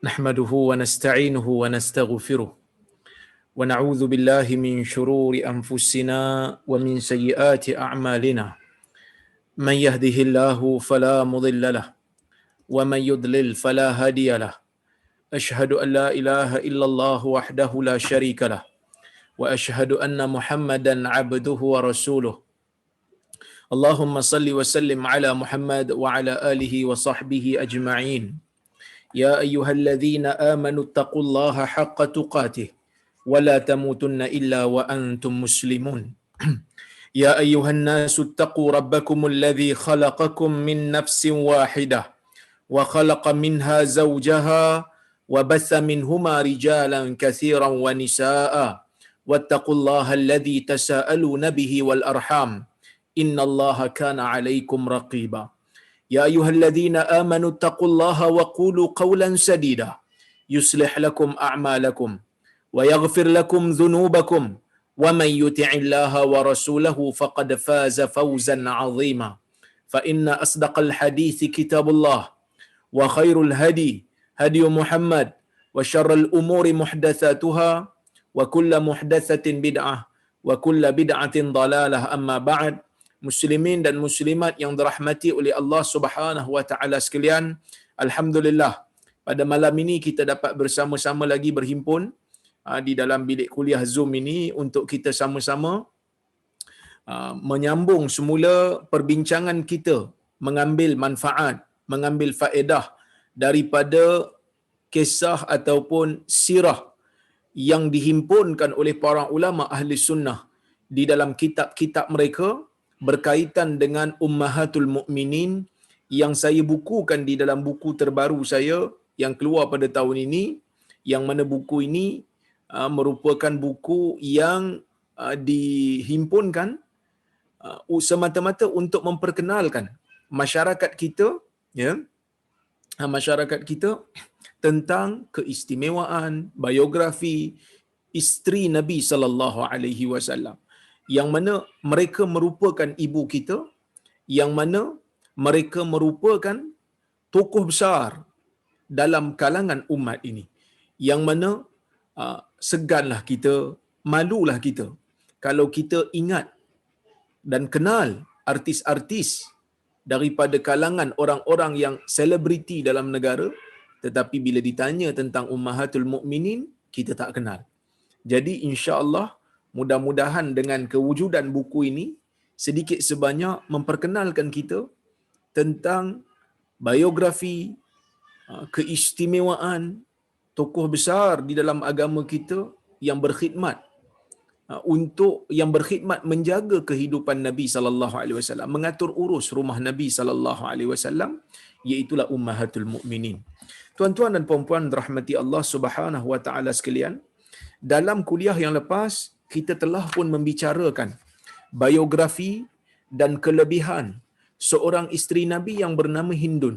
نحمده ونستعينه ونستغفره ونعوذ بالله من شرور أنفسنا ومن سيئات أعمالنا من يهده الله فلا مضل له ومن يضلل فلا هادي له أشهد أن لا إله إلا الله وحده لا شريك له وأشهد أن محمدا عبده ورسوله اللهم صل وسلم على محمد وعلى آله وصحبه أجمعين يا أيها الذين آمنوا اتقوا الله حق تقاته ولا تموتن إلا وأنتم مسلمون يا أيها الناس اتقوا ربكم الذي خلقكم من نفس واحدة وخلق منها زوجها وبث منهما رجالا كثيرا ونساء واتقوا الله الذي تساءلون به والأرحام إن الله كان عليكم رقيبا يا أيها الذين آمنوا اتقوا الله وقولوا قولا سديدا يصلح لكم أعمالكم ويغفر لكم ذنوبكم ومن يطع الله ورسوله فقد فاز فوزا عظيما فإن أصدق الحديث كتاب الله وخير الهدي هدي محمد وشر الأمور محدثاتها وكل محدثة بدعة وكل بدعة ضلالة أما بعد Muslimin dan muslimat yang dirahmati oleh Allah Subhanahu wa taala sekalian, alhamdulillah pada malam ini kita dapat bersama-sama lagi berhimpun di dalam bilik kuliah Zoom ini untuk kita sama-sama menyambung semula perbincangan kita, mengambil manfaat, mengambil faedah daripada kisah ataupun sirah yang dihimpunkan oleh para ulama ahli sunnah di dalam kitab-kitab mereka berkaitan dengan Ummahatul Mukminin yang saya bukukan di dalam buku terbaru saya yang keluar pada tahun ini, yang mana buku ini merupakan buku yang dihimpunkan semata-mata untuk memperkenalkan masyarakat kita, ya, masyarakat kita tentang keistimewaan biografi isteri Nabi sallallahu alaihi wasallam, yang mana mereka merupakan ibu kita, yang mana mereka merupakan tokoh besar dalam kalangan umat ini, yang mana seganlah kita, malulah kita kalau kita ingat dan kenal artis-artis daripada kalangan orang-orang yang selebriti dalam negara, tetapi bila ditanya tentang Ummahatul Mukminin, kita tak kenal. Jadi insya-Allah mudah-mudahan dengan kewujudan buku ini sedikit sebanyak memperkenalkan kita tentang biografi, keistimewaan tokoh besar di dalam agama kita yang berkhidmat menjaga kehidupan Nabi sallallahu alaihi wasallam, mengatur urus rumah Nabi sallallahu alaihi wasallam, iaitu Ummahatul Mukminin. Tuan-tuan dan puan-puan rahmati Allah Subhanahu wa taala sekalian, dalam kuliah yang lepas kita telah pun membicarakan biografi dan kelebihan seorang isteri Nabi yang bernama Hindun.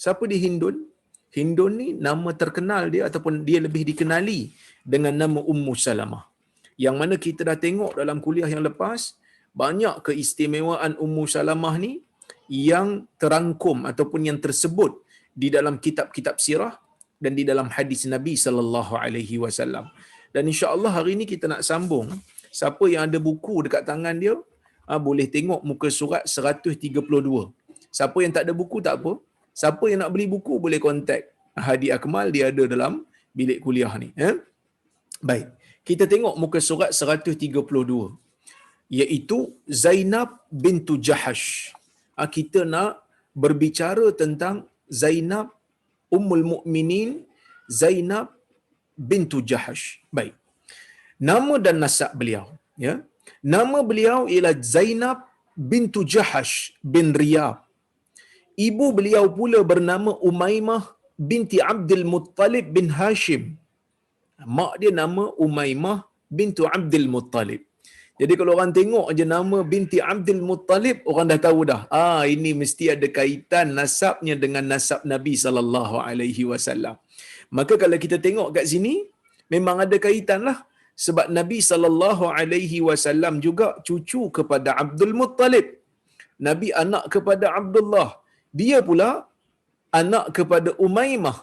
Siapa dia Hindun? Hindun ni nama terkenal dia ataupun dia lebih dikenali dengan nama Ummu Salamah. Yang mana kita dah tengok dalam kuliah yang lepas, banyak keistimewaan Ummu Salamah ni yang terangkum ataupun yang tersebut di dalam kitab-kitab sirah dan di dalam hadis Nabi sallallahu alaihi wasallam. Dan insya-Allah hari ini kita nak sambung. Siapa yang ada buku dekat tangan dia, boleh tengok muka surat 132. Siapa yang tak ada buku tak apa. Siapa yang nak beli buku boleh kontak Hadi Akmal, dia ada dalam bilik kuliah ni. Baik. Kita tengok muka surat 132. Iaitu Zainab bintu Jahash. Kita nak berbicara tentang Zainab Ummul Mukminin, Zainab bintu Jahash. Baik. Nama dan nasab beliau, ya. Nama beliau ialah Zainab bintu Jahash bin Riyab. Ibu beliau pula bernama Umaymah binti Abdul Muttalib bin Hashim. Mak dia nama Umaymah bintu Abdul Muttalib. Jadi kalau orang tengok aja nama binti Abdul Muttalib, orang dah tahu dah. Ini mesti ada kaitan nasabnya dengan nasab Nabi sallallahu alaihi wasallam. Maka kalau kita tengok kat sini, memang ada kaitanlah, sebab Nabi sallallahu alaihi wasallam juga cucu kepada Abdul Muttalib. Nabi anak kepada Abdullah. Dia pula anak kepada Umaymah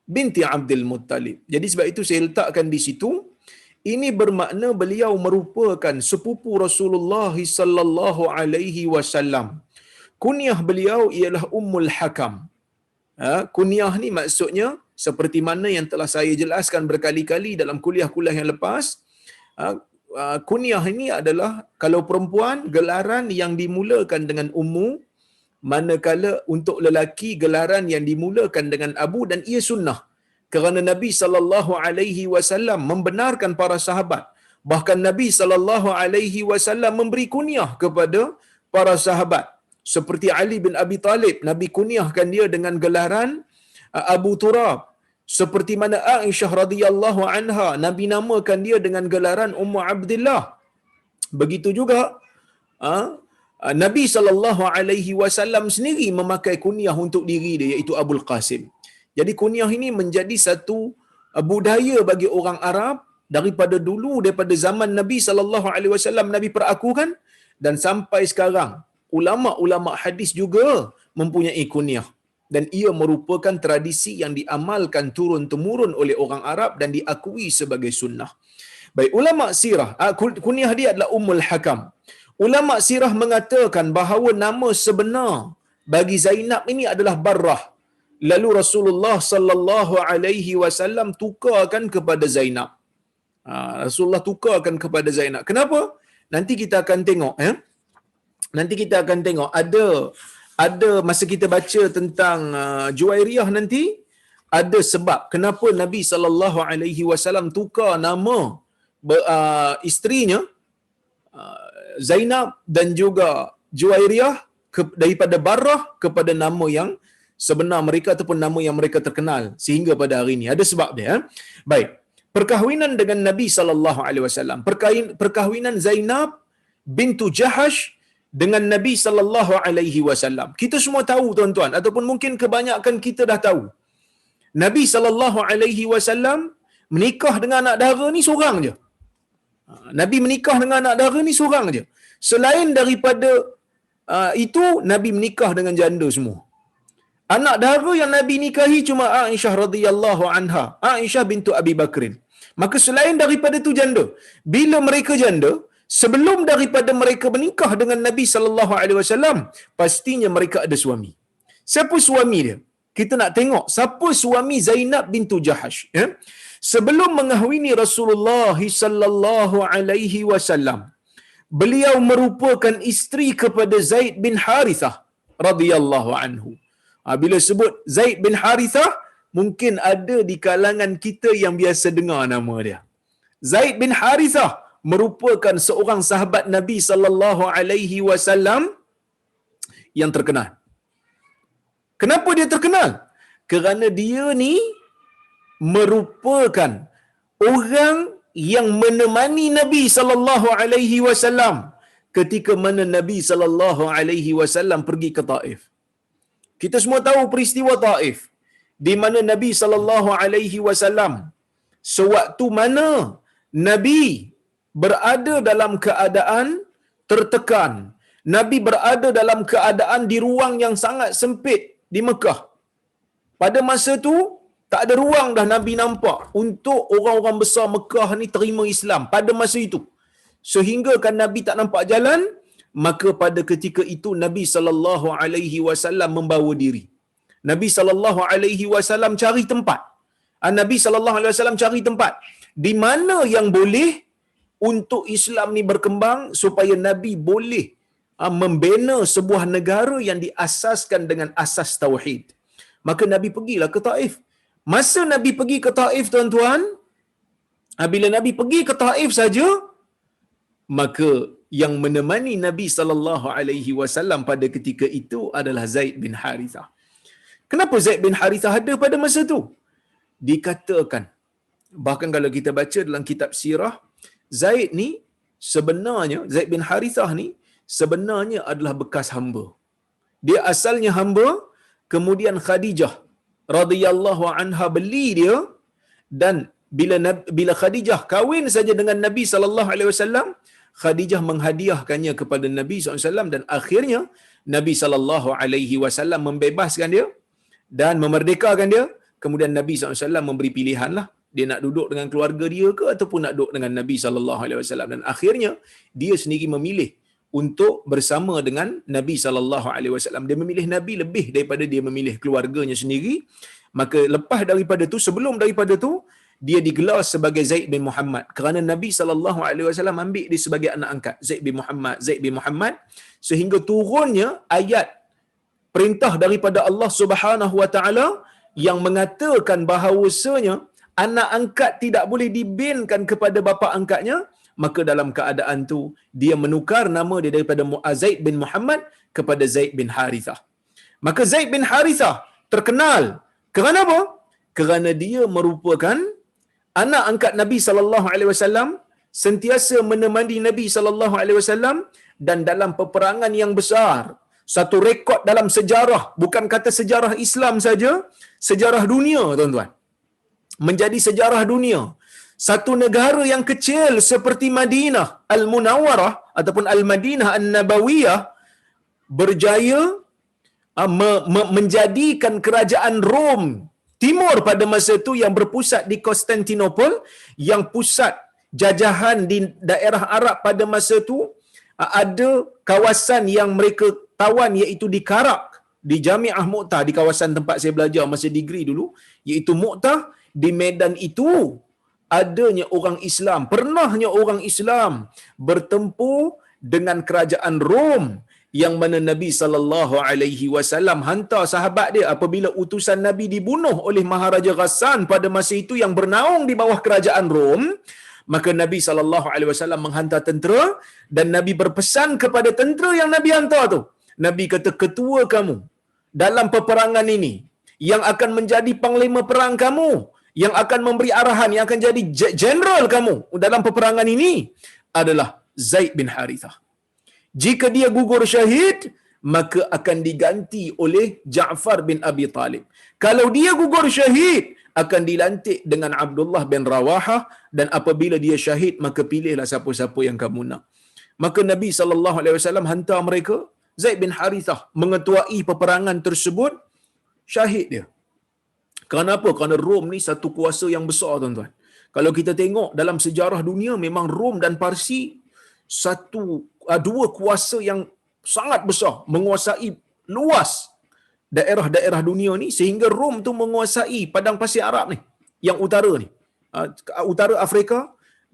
binti Abdul Muttalib. Jadi sebab itu saya letakkan di situ, ini bermakna beliau merupakan sepupu Rasulullah sallallahu alaihi wasallam. Kunyah beliau ialah Ummul Hakam. Kunyah ni maksudnya seperti mana yang telah saya jelaskan berkali-kali dalam kuliah-kuliah yang lepas. Kunyah ini adalah kalau perempuan gelaran yang dimulakan dengan ummu, manakala untuk lelaki gelaran yang dimulakan dengan abu, dan ia sunnah kerana Nabi sallallahu alaihi wasallam membenarkan para sahabat. Bahkan Nabi sallallahu alaihi wasallam memberi kunyah kepada para sahabat. Seperti Ali bin Abi Talib, Nabi kunyahkan dia dengan gelaran Abu Turab. Seperti mana Aisyah radhiyallahu anha, Nabi namakan dia dengan gelaran Ummu Abdillah. Begitu juga Nabi sallallahu alaihi wasallam sendiri memakai kunyah untuk diri dia, iaitu Abul Qasim. Jadi kunyah ini menjadi satu budaya bagi orang Arab daripada dulu, daripada zaman Nabi sallallahu alaihi wasallam Nabi perakukan, dan sampai sekarang ulama-ulama hadis juga mempunyai kunyah, dan ia merupakan tradisi yang diamalkan turun-temurun oleh orang Arab dan diakui sebagai sunnah. Baik, ulama sirah, kunyah dia adalah Ummul Hakam. Ulama sirah mengatakan bahawa nama sebenar bagi Zainab ini adalah Barrah. Lalu Rasulullah sallallahu alaihi wasallam tukarkan kepada Zainab. Rasulullah tukarkan kepada Zainab. Kenapa? Nanti kita akan tengok Nanti kita akan tengok ada masa kita baca tentang Juwairiyah nanti, ada sebab kenapa Nabi sallallahu alaihi wasallam tukar nama isterinya Zainab dan juga Juwairiyah daripada Barrah kepada nama yang sebenar mereka ataupun nama yang mereka terkenal sehingga pada hari ini. Ada sebab dia. Baik. Perkahwinan dengan Nabi sallallahu alaihi wasallam. Perkahwinan Zainab bintu Jahash dengan Nabi sallallahu alaihi wasallam. Kita semua tahu tuan-tuan, ataupun mungkin kebanyakan kita dah tahu. Nabi sallallahu alaihi wasallam menikah dengan anak dara ni seorang je. Nabi menikah dengan anak dara ni seorang je. Selain daripada itu, Nabi menikah dengan janda semua. Anak dara yang Nabi nikahi cuma Aisyah radhiyallahu anha, Aisyah bintu Abi Bakrin. Maka selain daripada itu janda. Bila mereka janda, sebelum daripada mereka menikah dengan Nabi sallallahu alaihi wasallam, pastinya mereka ada suami. Siapa suami dia? Kita nak tengok siapa suami Zainab bintu Jahash. Sebelum mengahwini Rasulullah sallallahu alaihi wasallam, beliau merupakan isteri kepada Zaid bin Harithah radhiyallahu anhu. Bila sebut Zaid bin Harithah, mungkin ada di kalangan kita yang biasa dengar nama dia. Zaid bin Harithah merupakan seorang sahabat Nabi sallallahu alaihi wasallam yang terkenal. Kenapa dia terkenal? Kerana dia ni merupakan orang yang menemani Nabi sallallahu alaihi wasallam ketika mana Nabi sallallahu alaihi wasallam pergi ke Taif. Kita semua tahu peristiwa Taif, di mana Nabi sallallahu alaihi wasallam sewaktu mana Nabi berada dalam keadaan tertekan, Nabi berada dalam keadaan di ruang yang sangat sempit di Mekah. Pada masa tu tak ada ruang dah Nabi nampak untuk orang-orang besar Mekah ni terima Islam pada masa itu. Sehingga kan Nabi tak nampak jalan, maka pada ketika itu Nabi sallallahu alaihi wasallam membawa diri. Nabi sallallahu alaihi wasallam cari tempat. Nabi sallallahu alaihi wasallam cari tempat di mana yang boleh untuk Islam ni berkembang, supaya Nabi boleh membina sebuah negara yang diasaskan dengan asas tauhid. Maka Nabi pergilah ke Taif. Masa Nabi pergi ke Taif, tuan-tuan, bila Nabi pergi ke Taif saja, maka yang menemani Nabi sallallahu alaihi wasallam pada ketika itu adalah Zaid bin Harithah. Kenapa Zaid bin Harithah ada pada masa itu? Dikatakan, bahkan kalau kita baca dalam kitab sirah, Zaid ni sebenarnya, Zaid bin Harithah ni sebenarnya adalah bekas hamba. Dia asalnya hamba, kemudian Khadijah radhiyallahu anha beli dia, dan bila Khadijah kahwin saja dengan Nabi sallallahu alaihi wasallam, Khadijah menghadiahkannya kepada Nabi sallallahu alaihi wasallam, dan akhirnya Nabi sallallahu alaihi wasallam membebaskan dia dan memerdekakan dia. kemudian Nabi SAW memberi pilihan lah, dia nak duduk dengan keluarga dia ke ataupun nak duduk dengan Nabi SAW. Dan akhirnya dia sendiri memilih untuk bersama dengan Nabi SAW. Dia memilih Nabi lebih daripada dia memilih keluarganya sendiri. Maka lepas daripada tu, sebelum daripada tu, dia digelar sebagai Zaid bin Muhammad kerana Nabi SAW ambil dia sebagai anak angkat, Zaid bin Muhammad, sehingga turunnya ayat perintah daripada Allah Subhanahu Wa Taala yang mengatakan bahawasanya anak angkat tidak boleh dibinkan kepada bapa angkatnya. Maka dalam keadaan tu dia menukar nama dia daripada Zaid bin Muhammad kepada Zaid bin Harithah. Maka Zaid bin Harithah terkenal kerana apa? Kerana dia merupakan anak angkat Nabi sallallahu alaihi wasallam, sentiasa menemani Nabi sallallahu alaihi wasallam, dan dalam peperangan yang besar, satu rekod dalam sejarah, bukan kata sejarah Islam saja, sejarah dunia tuan-tuan. Menjadi sejarah dunia. Satu negara yang kecil seperti Madinah Al-Munawwarah ataupun Al-Madinah An-Nabawiyah berjaya menjadikan kerajaan Rom Timur pada masa itu yang berpusat di Konstantinopel, yang pusat jajahan di daerah Arab pada masa itu, ada kawasan yang mereka tawan iaitu di Karak, di Jamiah Mu'tah, di kawasan tempat saya belajar masa degree dulu, iaitu Mu'tah. Di medan itu adanya orang Islam, pernahnya orang Islam bertempur dengan kerajaan Rom, yang mana Nabi sallallahu alaihi wasallam hantar sahabat dia apabila utusan Nabi dibunuh oleh Maharaja Ghassan pada masa itu yang bernaung di bawah kerajaan Rom. Maka Nabi sallallahu alaihi wasallam menghantar tentera, dan Nabi berpesan kepada tentera yang Nabi hantar tu. Nabi kata, ketua kamu dalam peperangan ini, yang akan menjadi panglima perang kamu, yang akan memberi arahan, yang akan jadi general kamu dalam peperangan ini adalah Zaid bin Harithah. Jika dia gugur syahid, maka akan diganti oleh Ja'far bin Abi Talib. Kalau dia gugur syahid, akan dilantik dengan Abdullah bin Rawahah, dan apabila dia syahid, maka pilihlah siapa-siapa yang kamu nak. Maka Nabi SAW hantar mereka, Zaid bin Harithah mengetuai peperangan tersebut, syahid dia. Kenapa? Kerana Rom ni satu kuasa yang besar tuan-tuan. Kalau kita tengok dalam sejarah dunia, memang Rom dan Parsi dua kuasa yang sangat besar, menguasai luas daerah-daerah dunia ni, sehingga Rom tu menguasai padang pasir Arab ni, yang utara ni, utara Afrika,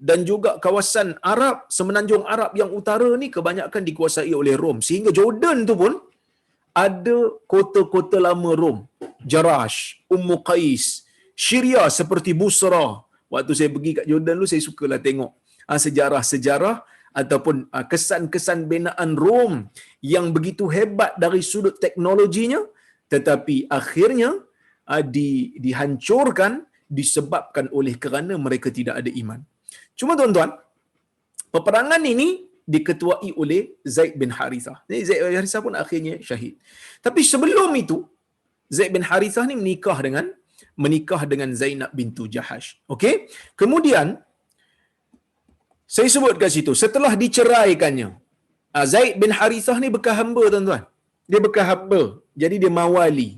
dan juga kawasan Arab, semenanjung Arab yang utara ni kebanyakan dikuasai oleh Rom, sehingga Jordan tu pun ada kota-kota lama Rom, Jarash, Ummu Qais, Syria seperti Busra. Waktu saya pergi kat Jordan dulu, saya sukalah tengok sejarah-sejarah ataupun kesan-kesan binaan Rom yang begitu hebat dari sudut teknologinya, tetapi akhirnya dihancurkan disebabkan oleh kerana mereka tidak ada iman. Cuma tuan-tuan, peperangan ini diketuai oleh Zaid bin Harithah. Zaid bin Harithah pun akhirnya syahid. Tapi sebelum itu, Zaid bin Harithah ni menikah dengan Zainab bintu Jahash. Okey? Kemudian saya sebut kat situ, setelah diceraikannya, Zaid bin Harithah ni bekas hamba tuan-tuan. Dia bekas hamba. Jadi dia mawali.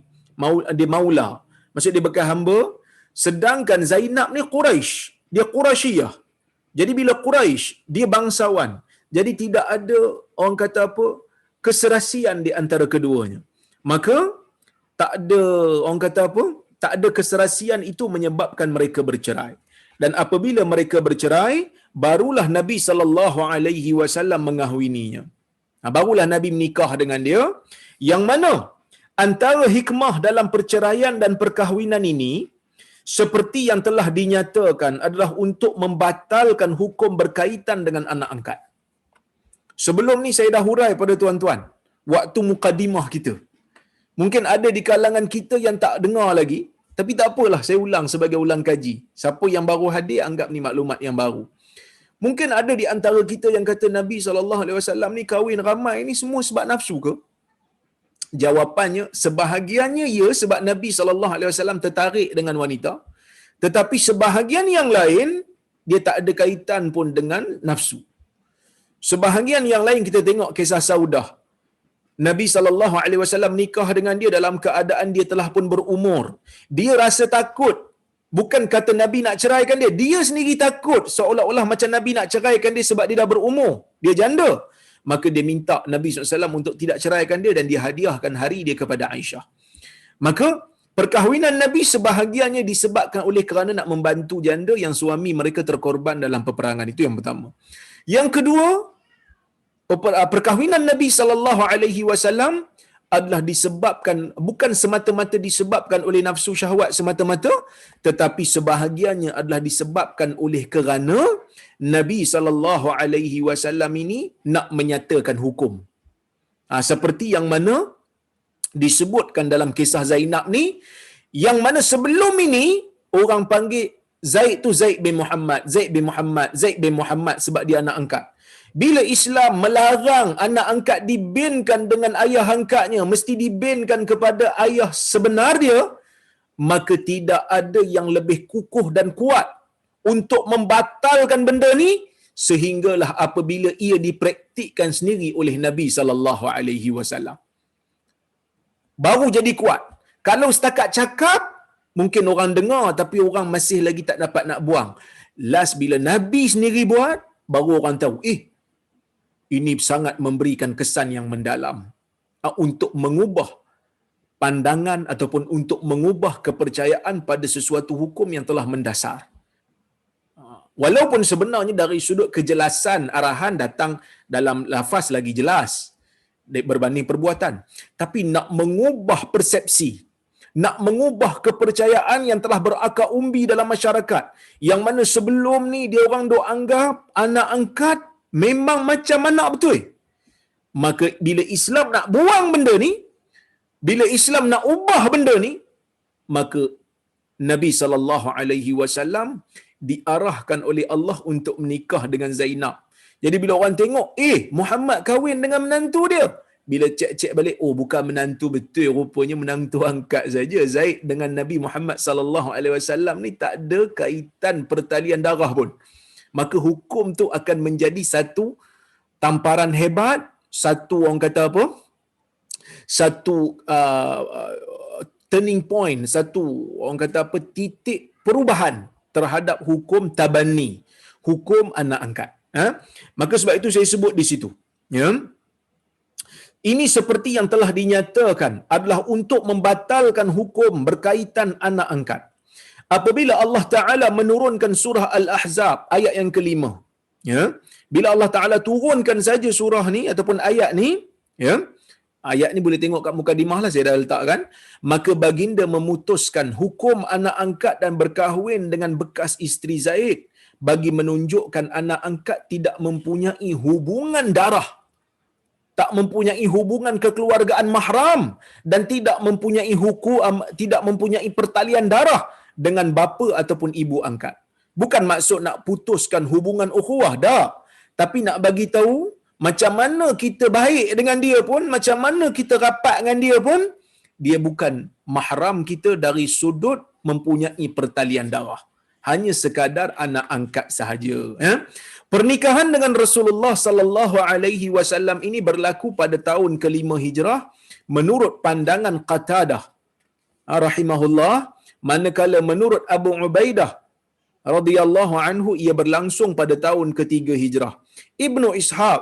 Dia maula. Maksud dia bekas hamba. Sedangkan Zainab ni Quraisy. Dia Quraisyiyah. Jadi bila Quraisy, dia bangsawan. Jadi tidak ada, orang kata apa, keserasian di antara keduanya. Maka tak ada, orang kata apa, tak ada keserasian itu menyebabkan mereka bercerai. Dan apabila mereka bercerai, barulah Nabi sallallahu alaihi wasallam mengahwininya. Barulah Nabi menikah dengan dia, yang mana antara hikmah dalam perceraian dan perkahwinan ini, seperti yang telah dinyatakan, adalah untuk membatalkan hukum berkaitan dengan anak angkat. Sebelum ni saya dah hurai pada tuan-tuan waktu mukadimah kita. Mungkin ada di kalangan kita yang tak dengar lagi, tapi tak apalah, saya ulang sebagai ulang kaji. Siapa yang baru hadir, anggap ni maklumat yang baru. Mungkin ada di antara kita yang kata Nabi SAW ni kahwin ramai ni semua sebab nafsu ke? Jawapannya, sebahagiannya ya, sebab Nabi SAW tertarik dengan wanita. Tetapi sebahagian yang lain, dia tak ada kaitan pun dengan nafsu. Sebahagian yang lain kita tengok kisah Saudah. Nabi SAW nikah dengan dia dalam keadaan dia telah pun berumur. Dia rasa takut. Bukan kata Nabi nak ceraikan dia. Dia sendiri takut seolah-olah macam Nabi nak ceraikan dia sebab dia dah berumur. Dia janda. Maka dia minta Nabi SAW untuk tidak ceraikan dia dan dia hadiahkan hari dia kepada Aisyah. Maka perkahwinan Nabi sebahagiannya disebabkan oleh kerana nak membantu janda yang suami mereka terkorban dalam peperangan. Itu yang pertama. Yang kedua, perkahwinan Nabi SAW adalah disebabkan, bukan semata-mata disebabkan oleh nafsu syahwat semata-mata, tetapi sebahagiannya adalah disebabkan oleh kerana Nabi SAW ini nak menyatakan hukum. Seperti yang mana disebutkan dalam kisah Zainab ni, yang mana sebelum ini orang panggil Zaid tu Zaid bin Muhammad, Zaid bin Muhammad, Zaid bin Muhammad sebab dia anak angkat. Bila Islam melarang anak angkat dibinkan dengan ayah angkatnya, mesti dibinkan kepada ayah sebenar dia, maka tidak ada yang lebih kukuh dan kuat untuk membatalkan benda ni sehinggalah apabila ia dipraktikkan sendiri oleh Nabi SAW. Baru jadi kuat. Kalau setakat cakap, mungkin orang dengar tapi orang masih lagi tak dapat nak buang. Last bila Nabi sendiri buat, baru orang tahu, ini sangat memberikan kesan yang mendalam untuk mengubah pandangan ataupun untuk mengubah kepercayaan pada sesuatu hukum yang telah mendasar. Walaupun sebenarnya dari sudut kejelasan arahan datang dalam lafaz lagi jelas berbanding perbuatan. Tapi nak mengubah persepsi, nak mengubah kepercayaan yang telah berakar umbi dalam masyarakat, yang mana sebelum ni dia orang dok anggap anak angkat memang macam anak betul. Maka bila Islam nak buang benda ni, bila Islam nak ubah benda ni, maka Nabi SAW diarahkan oleh Allah untuk menikah dengan Zainab. Jadi bila orang tengok, Muhammad kahwin dengan menantu dia. Bila cek-cek balik, bukan menantu betul, rupanya menantu angkat saja. Zaid dengan Nabi Muhammad SAW ni tak ada kaitan pertalian darah pun. Maka hukum tu akan menjadi satu tamparan hebat, satu orang kata apa? Satu turning point, satu orang kata apa? Titik perubahan terhadap hukum tabani, hukum anak angkat. Maka sebab itu saya sebut di situ. Ya. Ini seperti yang telah dinyatakan adalah untuk membatalkan hukum berkaitan anak angkat. Apabila Allah Ta'ala menurunkan surah Al-Ahzab ayat yang kelima, ya, bila Allah Ta'ala turunkan saja surah ni ataupun ayat ni, ya, ayat ni boleh tengok kat mukadimah lah, saya dah letakkan, maka baginda memutuskan hukum anak angkat dan berkahwin dengan bekas isteri Zaid bagi menunjukkan anak angkat tidak mempunyai hubungan darah, tak mempunyai hubungan kekeluargaan mahram dan tidak mempunyai pertalian darah dengan bapa ataupun ibu angkat. Bukan maksud nak putuskan hubungan ukhuwah, dah. Tapi nak bagi tahu macam mana kita baik dengan dia pun, macam mana kita rapat dengan dia pun, dia bukan mahram kita dari sudut mempunyai pertalian darah. Hanya sekadar anak angkat sahaja. Ya? Pernikahan dengan Rasulullah sallallahu alaihi wasallam ini berlaku pada tahun ke-5 Hijrah menurut pandangan Qatadah rahimahullah, manakala menurut Abu Ubaidah radhiyallahu anhu ia berlangsung pada tahun ke-3 Hijrah. Ibnu Ishaq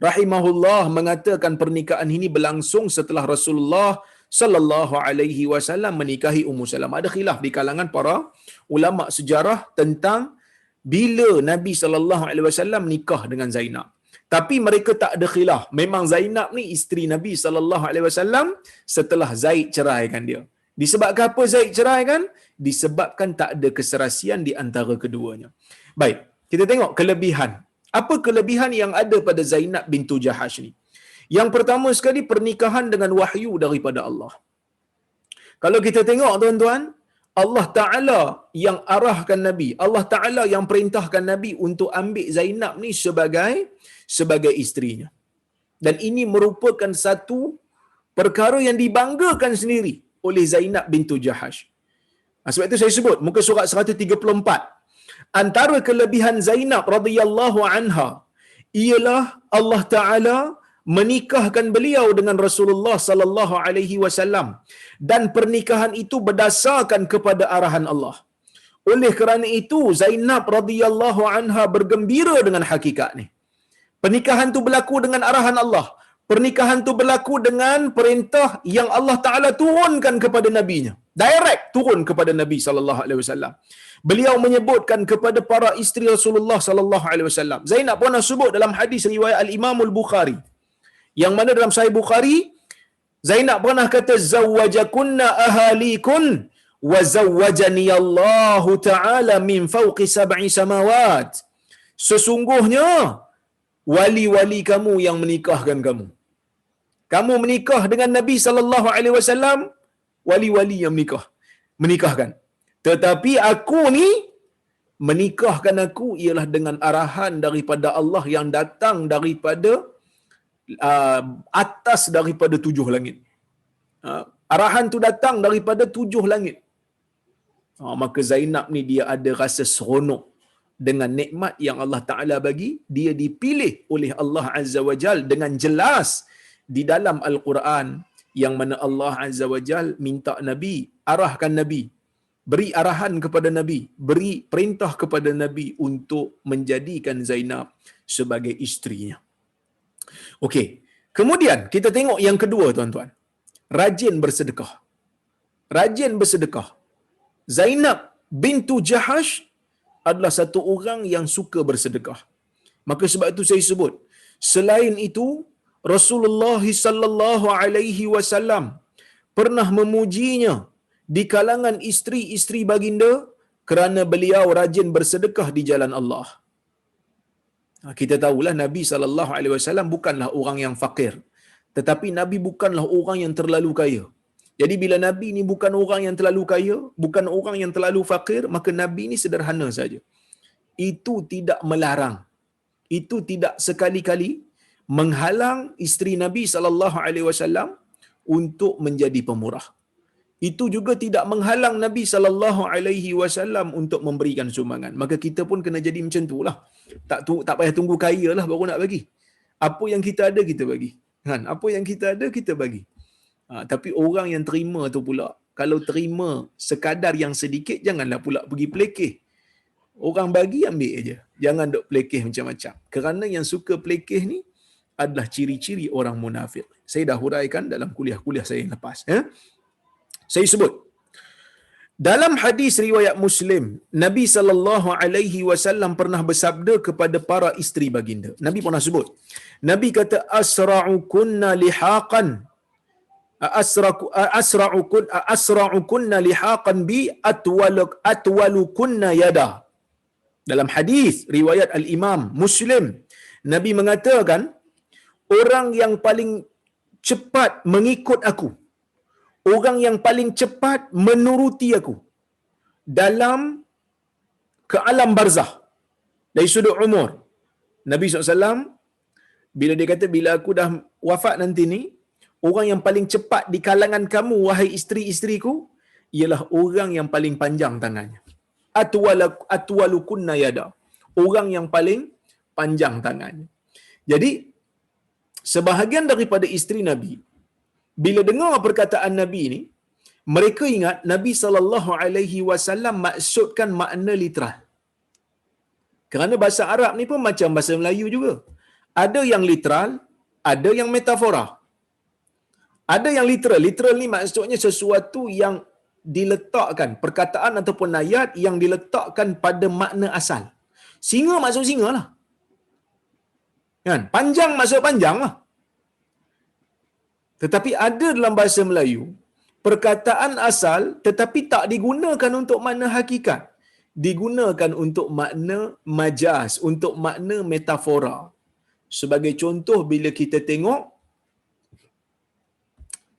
rahimahullah mengatakan pernikahan ini berlangsung setelah Rasulullah sallallahu alaihi wasallam menikahi Ummu Salamah. Ada khilaf di kalangan para ulama sejarah tentang bila Nabi sallallahu alaihi wasallam nikah dengan Zainab. Tapi mereka tak ada khilaf. Memang Zainab ni isteri Nabi sallallahu alaihi wasallam setelah Zaid ceraikan dia. Disebabkan apa Zaid ceraikan? Disebabkan tak ada keserasian di antara keduanya. Baik, kita tengok kelebihan. Apa kelebihan yang ada pada Zainab bintu Jahash ni? Yang pertama sekali, pernikahan dengan wahyu daripada Allah. Kalau kita tengok tuan-tuan, Allah Ta'ala yang arahkan Nabi, Allah Ta'ala yang perintahkan Nabi untuk ambil Zainab ni sebagai isterinya. Dan ini merupakan satu perkara yang dibanggakan sendiri oleh Zainab bintu Jahash. Sebab itu saya sebut muka surat 134. Antara kelebihan Zainab radhiyallahu anha ialah Allah Ta'ala menikahkan beliau dengan Rasulullah sallallahu alaihi wasallam, dan pernikahan itu berdasarkan kepada arahan Allah. Oleh kerana itu Zainab radhiyallahu anha bergembira dengan hakikat ni. Pernikahan tu berlaku dengan arahan Allah. Pernikahan tu berlaku dengan perintah yang Allah Taala turunkan kepada nabinya. Direct turun kepada Nabi sallallahu alaihi wasallam. Beliau menyebutkan kepada para isteri Rasulullah sallallahu alaihi wasallam. Zainab pernah sebut dalam hadis riwayat Al-Imam Al-Bukhari, yang mana dalam Sahih Bukhari Zainab pernah kata, zawwajakunna ahalikun wa zawwajani Allah Taala min fawqi sab'i samawat. Sesungguhnya wali-wali kamu yang menikahkan kamu. Kamu menikah dengan Nabi sallallahu alaihi wasallam, wali-wali yang menikahkan. Tetapi aku ni menikahkan aku ialah dengan arahan daripada Allah yang datang daripada atas daripada 7 langit. Arahan tu datang daripada 7 langit. Maka Zainab ni dia ada rasa seronok dengan nikmat yang Allah Ta'ala bagi. Dia dipilih oleh Allah Azza wa Jal dengan jelas di dalam Al-Quran, yang mana Allah Azza wa Jal minta Nabi, arahkan Nabi, beri arahan kepada Nabi, beri perintah kepada Nabi untuk menjadikan Zainab sebagai isterinya. Okey, kemudian kita tengok yang kedua, tuan-tuan. Rajin bersedekah. Rajin bersedekah. Zainab bintu Jahash adalah satu orang yang suka bersedekah. Maka sebab itu saya sebut, selain itu Rasulullah sallallahu alaihi wasallam pernah memujinya di kalangan isteri-isteri baginda kerana beliau rajin bersedekah di jalan Allah. Kita tahulah Nabi sallallahu alaihi wasallam bukanlah orang yang fakir, tetapi Nabi bukanlah orang yang terlalu kaya. Jadi bila Nabi ni bukan orang yang terlalu kaya, bukan orang yang terlalu fakir, maka Nabi ni sederhana saja. Itu tidak melarang, itu tidak sekali-kali menghalang isteri Nabi sallallahu alaihi wasallam untuk menjadi pemurah. Itu juga tidak menghalang Nabi sallallahu alaihi wasallam untuk memberikan sumbangan. Maka kita pun kena jadi macam itulah. Tak payah tunggu kaya lah baru nak bagi. Apa yang kita ada kita bagi. Kan? Apa yang kita ada kita bagi. Tapi orang yang terima tu pula, kalau terima sekadar yang sedikit, janganlah pula pergi pelekeh. Orang bagi ambil aja. Jangan duk pelekeh macam-macam. Kerana yang suka pelekeh ni adalah ciri-ciri orang munafik. Saya dah huraikan dalam kuliah-kuliah saya yang lepas. Saya sebut dalam hadis riwayat Muslim, Nabi sallallahu alaihi wasallam pernah bersabda kepada para isteri baginda. Nabi pernah sebut. Nabi kata, asra'ukunna lihaqan asra'ukunna lihaqan bi atwalukunna yada. Dalam hadis riwayat Al-Imam Muslim, Nabi mengatakan, orang yang paling cepat mengikut aku, orang yang paling cepat menuruti aku dalam ke alam barzah dari sudut umur. Nabi SAW bila dia kata, bila aku dah wafat nanti ni, orang yang paling cepat di kalangan kamu wahai isteri-isteriku ialah orang yang paling panjang tangannya. Atwalukunna yada, orang yang paling panjang tangannya. Jadi sebahagian daripada isteri Nabi bila dengar perkataan Nabi ni, mereka ingat Nabi sallallahu alaihi wasallam maksudkan makna literal. Kerana bahasa Arab ni pun macam bahasa Melayu juga. Ada yang literal, ada yang metafora. Ada yang literal. Literal ni maksudnya sesuatu yang diletakkan, perkataan ataupun ayat yang diletakkan pada makna asal. Singa maksud singa lah. Kan? Panjang maksud panjang lah. Tetapi ada dalam bahasa Melayu, perkataan asal tetapi tak digunakan untuk makna hakikat. Digunakan untuk makna majaz, untuk makna metafora. Sebagai contoh, bila kita tengok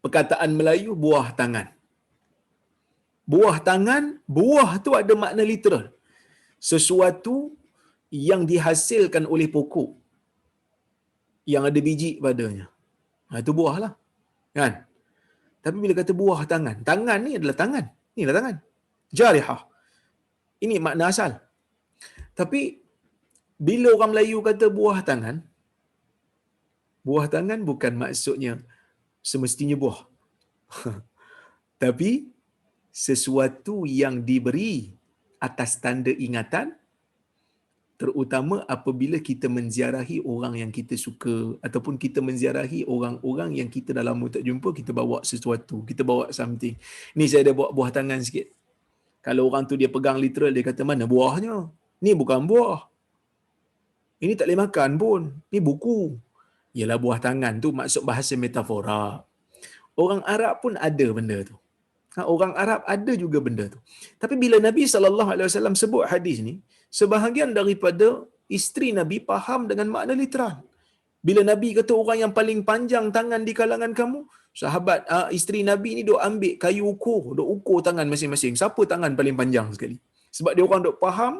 perkataan Melayu buah tangan. Buah tangan, buah tu ada makna literal. Sesuatu yang dihasilkan oleh pokok yang ada biji padanya. Itu buah lah. Kan? Tapi bila kata buah tangan, tangan ni adalah tangan. Inilah tangan. Jarihah. Ini makna asal. Tapi bila orang Melayu kata buah tangan, Buah tangan bukan maksudnya semestinya buah. Tapi sesuatu yang diberi atas tanda ingatan, terutama apabila kita menziarahi orang yang kita suka ataupun kita menziarahi orang-orang yang kita dah lama tak jumpa, kita bawa sesuatu, kita bawa something. Ni saya ada bawa buah tangan sikit. Kalau orang tu dia pegang literal, dia kata mana buahnya? Ni bukan buah. Ini tak boleh makan pun. Ni buku. Ialah buah tangan tu maksud bahasa metafora. Orang Arab pun ada benda tu. Orang Arab ada juga benda tu. Tapi bila Nabi SAW sebut hadis ni, sebahagian daripada isteri Nabi faham dengan makna literal. Bila Nabi kata orang yang paling panjang tangan di kalangan kamu, sahabat isteri Nabi ni duk ambil kayu ukur, duk ukur tangan masing-masing. Siapa tangan paling panjang sekali? Sebab dia orang duk faham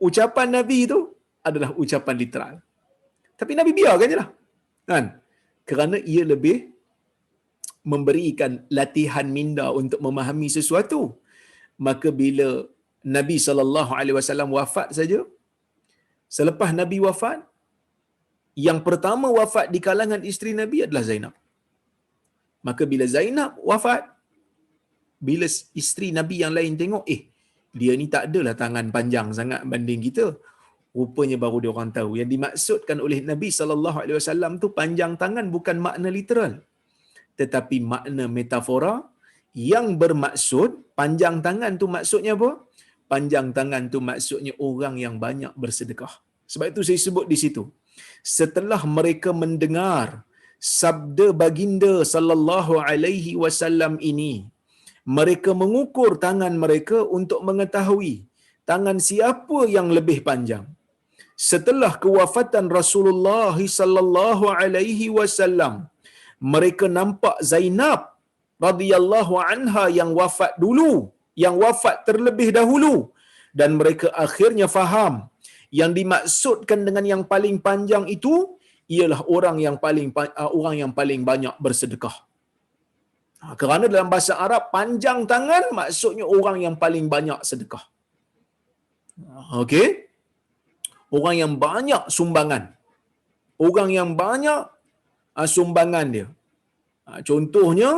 ucapan Nabi tu adalah ucapan literal. Tapi Nabi biarkan je lah. Kan? Kerana ia lebih memberikan latihan minda untuk memahami sesuatu. Maka bila Nabi SAW wafat saja, selepas Nabi wafat, yang pertama wafat di kalangan isteri Nabi adalah Zainab. Maka bila Zainab wafat, bila isteri Nabi yang lain tengok, dia ni tak adalah tangan panjang sangat banding kita. Rupanya baru dia orang tahu yang dimaksudkan oleh Nabi SAW tu panjang tangan bukan makna literal, tetapi makna metafora yang bermaksud panjang tangan tu maksudnya apa? Panjang tangan tu maksudnya orang yang banyak bersedekah. Sebab itu saya sebut di situ. Setelah mereka mendengar sabda baginda sallallahu alaihi wasallam ini, mereka mengukur tangan mereka untuk mengetahui tangan siapa yang lebih panjang. Setelah kewafatan Rasulullah sallallahu alaihi wasallam, mereka nampak Zainab radhiyallahu anha yang wafat dulu, yang wafat terlebih dahulu, dan mereka akhirnya faham yang dimaksudkan dengan yang paling panjang itu ialah orang yang paling banyak bersedekah. Kerana dalam bahasa Arab panjang tangan maksudnya orang yang paling banyak sedekah. Okey? Orang yang banyak sumbangan. Orang yang banyak sumbangan dia. Contohnya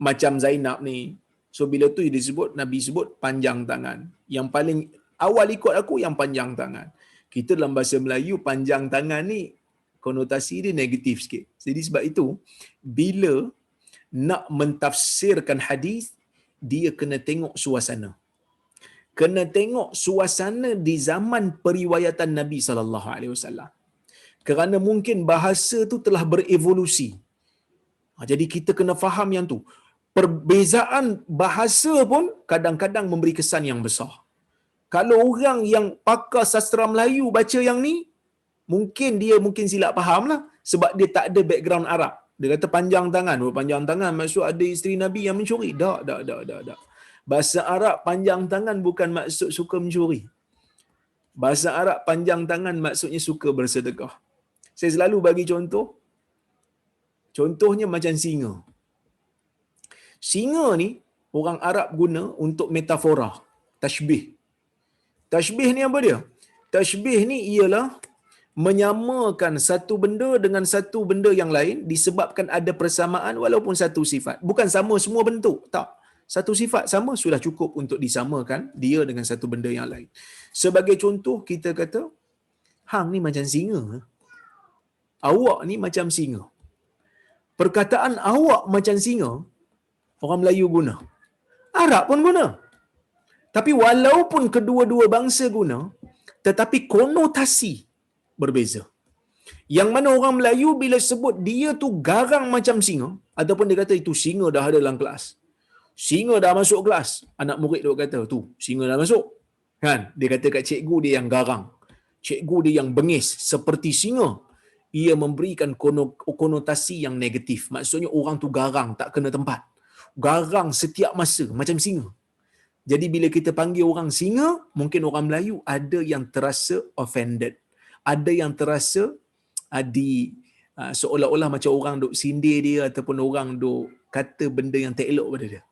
macam Zainab ni. So bila tu disebut, Nabi sebut panjang tangan. Yang paling awal ikut aku yang panjang tangan. Kita dalam bahasa Melayu panjang tangan ni konotasi dia negatif sikit. Jadi sebab itu bila nak mentafsirkan hadis, dia kena tengok suasana. Kena tengok suasana di zaman periwayatan Nabi SAW. Kerana mungkin bahasa tu telah berevolusi. Jadi kita kena faham yang tu. Perbezaan bahasa pun kadang-kadang memberi kesan yang besar. Kalau orang yang pakar sastra Melayu baca yang ni, mungkin silap faham lah. Sebab dia tak ada background Arab. Dia kata panjang tangan. Panjang tangan maksud ada isteri Nabi yang mencuri. Tak. Bahasa Arab panjang tangan bukan maksud suka mencuri. Bahasa Arab panjang tangan maksudnya suka bersedekah. Saya selalu bagi contoh. Contohnya macam singa. Singa ni orang Arab guna untuk metafora, tashbih. Tashbih ni apa dia? Tashbih ni ialah menyamakan satu benda dengan satu benda yang lain disebabkan ada persamaan walaupun satu sifat. Bukan sama semua bentuk, tak. Satu sifat sama sudah cukup untuk disamakan dia dengan satu benda yang lain. Sebagai contoh, kita kata, hang ni macam singa. Awak ni macam singa. Perkataan awak macam singa, orang Melayu guna. Arab pun guna. Tapi walaupun kedua-dua bangsa guna, tetapi konotasi berbeza. Yang mana orang Melayu bila sebut dia tu garang macam singa, ataupun dia kata itu singa dah ada dalam kelas. Singa dah masuk kelas. Anak murid dia kata, tu singa dah masuk. Kan? Dia kata kat cikgu dia yang garang. Cikgu dia yang bengis seperti singa. Ia memberikan konotasi yang negatif. Maksudnya orang tu garang, tak kena tempat. Garang setiap masa macam singa. Jadi bila kita panggil orang singa, mungkin orang Melayu ada yang terasa offended. Ada yang terasa seolah-olah macam orang duk sindir dia ataupun orang duk kata benda yang tak elok pada dia.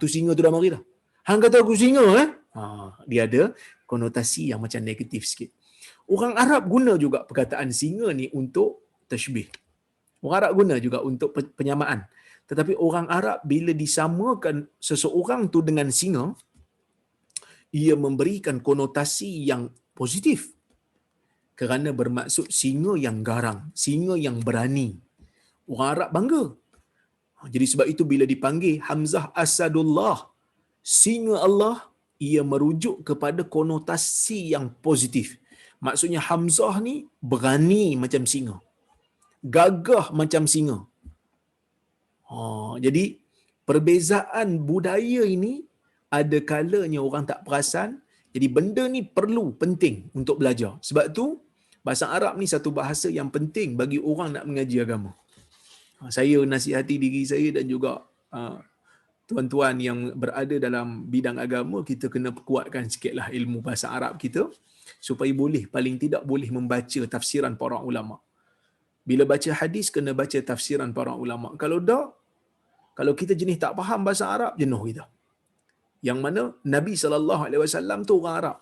Tu singa tu dah mari dah. Hang kata aku singa dia ada konotasi yang macam negatif sikit. Orang Arab guna juga perkataan singa ni untuk tashbih. Orang Arab guna juga untuk penyamaan. Tetapi orang Arab bila disamakan seseorang tu dengan singa, ia memberikan konotasi yang positif. Kerana bermaksud singa yang garang, singa yang berani. Orang Arab bangga. Jadi sebab itu bila dipanggil Hamzah Asadullah, singa Allah, ia merujuk kepada konotasi yang positif. Maksudnya Hamzah ni berani macam singa, gagah macam singa. Jadi perbezaan budaya ini ada kalanya orang tak perasan. Jadi benda ni perlu, penting untuk belajar. Sebab tu bahasa Arab ni satu bahasa yang penting bagi orang nak mengaji agama. Saya nasihati diri saya dan juga tuan-tuan yang berada dalam bidang agama, kita kena kuatkan sikitlah ilmu bahasa Arab kita supaya boleh, paling tidak boleh membaca tafsiran para ulama. Bila baca hadis kena baca tafsiran para ulama. Kalau kita jenis tak faham bahasa Arab, jenuh kita. Yang mana Nabi SAW tu orang Arab.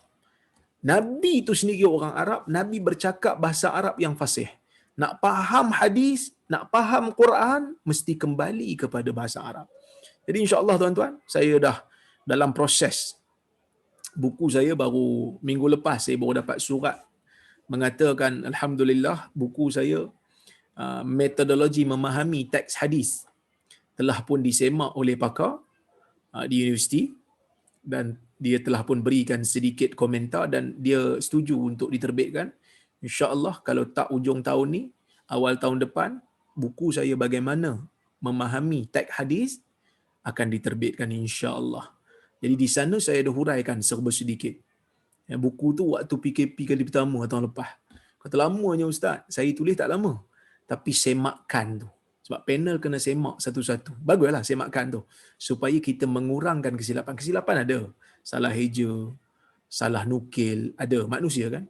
Nabi tu sendiri orang Arab, Nabi bercakap bahasa Arab yang fasih. Nak faham hadis, nak faham Quran, mesti kembali kepada bahasa Arab. Jadi insya-Allah tuan-tuan, saya dah dalam proses. Buku saya baru minggu lepas saya baru dapat surat mengatakan alhamdulillah buku saya metodologi memahami teks hadis telah pun disemak oleh pakar di universiti, dan dia telah pun berikan sedikit komentar dan dia setuju untuk diterbitkan. InsyaAllah kalau tak ujung tahun ni, awal tahun depan, buku saya bagaimana memahami teks hadis akan diterbitkan insyaAllah. Jadi di sana saya ada huraikan serba sedikit. Buku tu waktu PKP kali pertama tahun lepas. Kata lamanya Ustaz, saya tulis tak lama. Tapi semakkan tu. Sebab panel kena semak satu-satu. Baguslah semakkan tu. Supaya kita mengurangkan kesilapan. Kesilapan ada. Salah heja, salah nukil, ada manusia kan.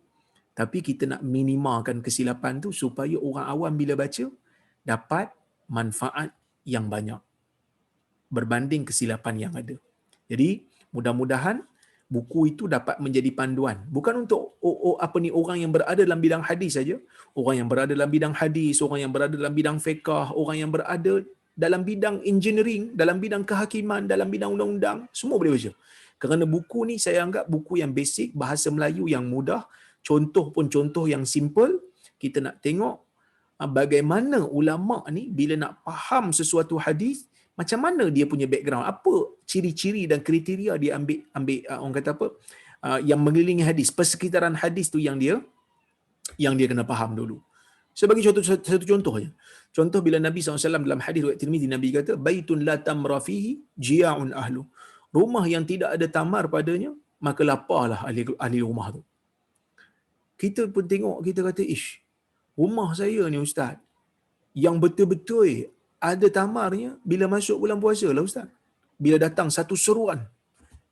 Tapi kita nak minimalkan kesilapan tu supaya orang awam bila baca dapat manfaat yang banyak berbanding kesilapan yang ada. Jadi mudah-mudahan buku itu dapat menjadi panduan. Bukan untuk orang yang berada dalam bidang hadis saja. Orang yang berada dalam bidang hadis, orang yang berada dalam bidang fiqh, orang yang berada dalam bidang engineering, dalam bidang kehakiman, dalam bidang undang-undang, semua boleh baca. Kerana buku ni saya anggap buku yang basic, bahasa Melayu yang mudah, contoh pun contoh yang simple. Kita nak tengok bagaimana ulama ni bila nak faham sesuatu hadis, macam mana dia punya background, apa ciri-ciri dan kriteria dia ambil orang kata apa, yang mengelilingi hadis, persekitaran hadis tu yang dia kena faham dulu. Saya bagi satu contoh aja. Contoh bila Nabi SAW dalam hadis riwayat Tirmizi, Nabi kata baitun la tamra fihi jia'un ahlu. Rumah yang tidak ada tamar padanya, maka laparlah ahli rumah tu. Kita pun tengok, kita kata rumah saya ni Ustaz yang betul-betul ada tamarnya bila masuk bulan puasa lah Ustaz. Bila datang satu seruan,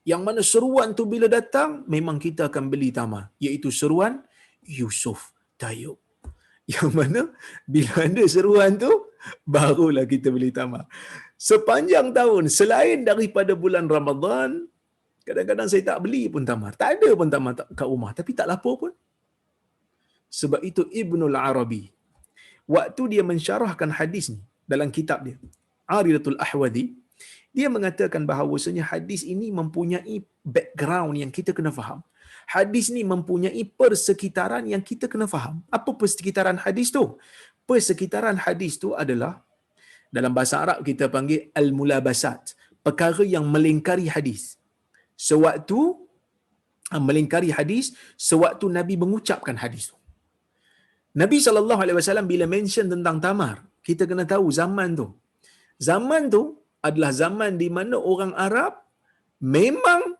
yang mana seruan tu bila datang memang kita akan beli tamar, iaitu seruan Yusuf Tayyub. Yang mana bila ada seruan tu barulah kita beli tamar. Sepanjang tahun selain daripada bulan Ramadan, kadang-kadang saya tak beli pun tamar. Tak ada pun tamar kat rumah, tapi tak lapar pun. Sebab itu Ibnul Arabi waktu dia mensyarahkan hadis ni dalam kitab dia Aridatul Ahwadi, dia mengatakan bahawasanya hadis ini mempunyai background yang kita kena faham. Hadis ni mempunyai persekitaran yang kita kena faham. Apa persekitaran hadis tu? Persekitaran hadis tu adalah, dalam bahasa Arab kita panggil al-mulabasat, perkara yang melingkari hadis. Sewaktu melingkari hadis, sewaktu Nabi mengucapkan hadis tu. Nabi SAW bila mention tentang tamar, kita kena tahu zaman tu adalah zaman di mana orang Arab memang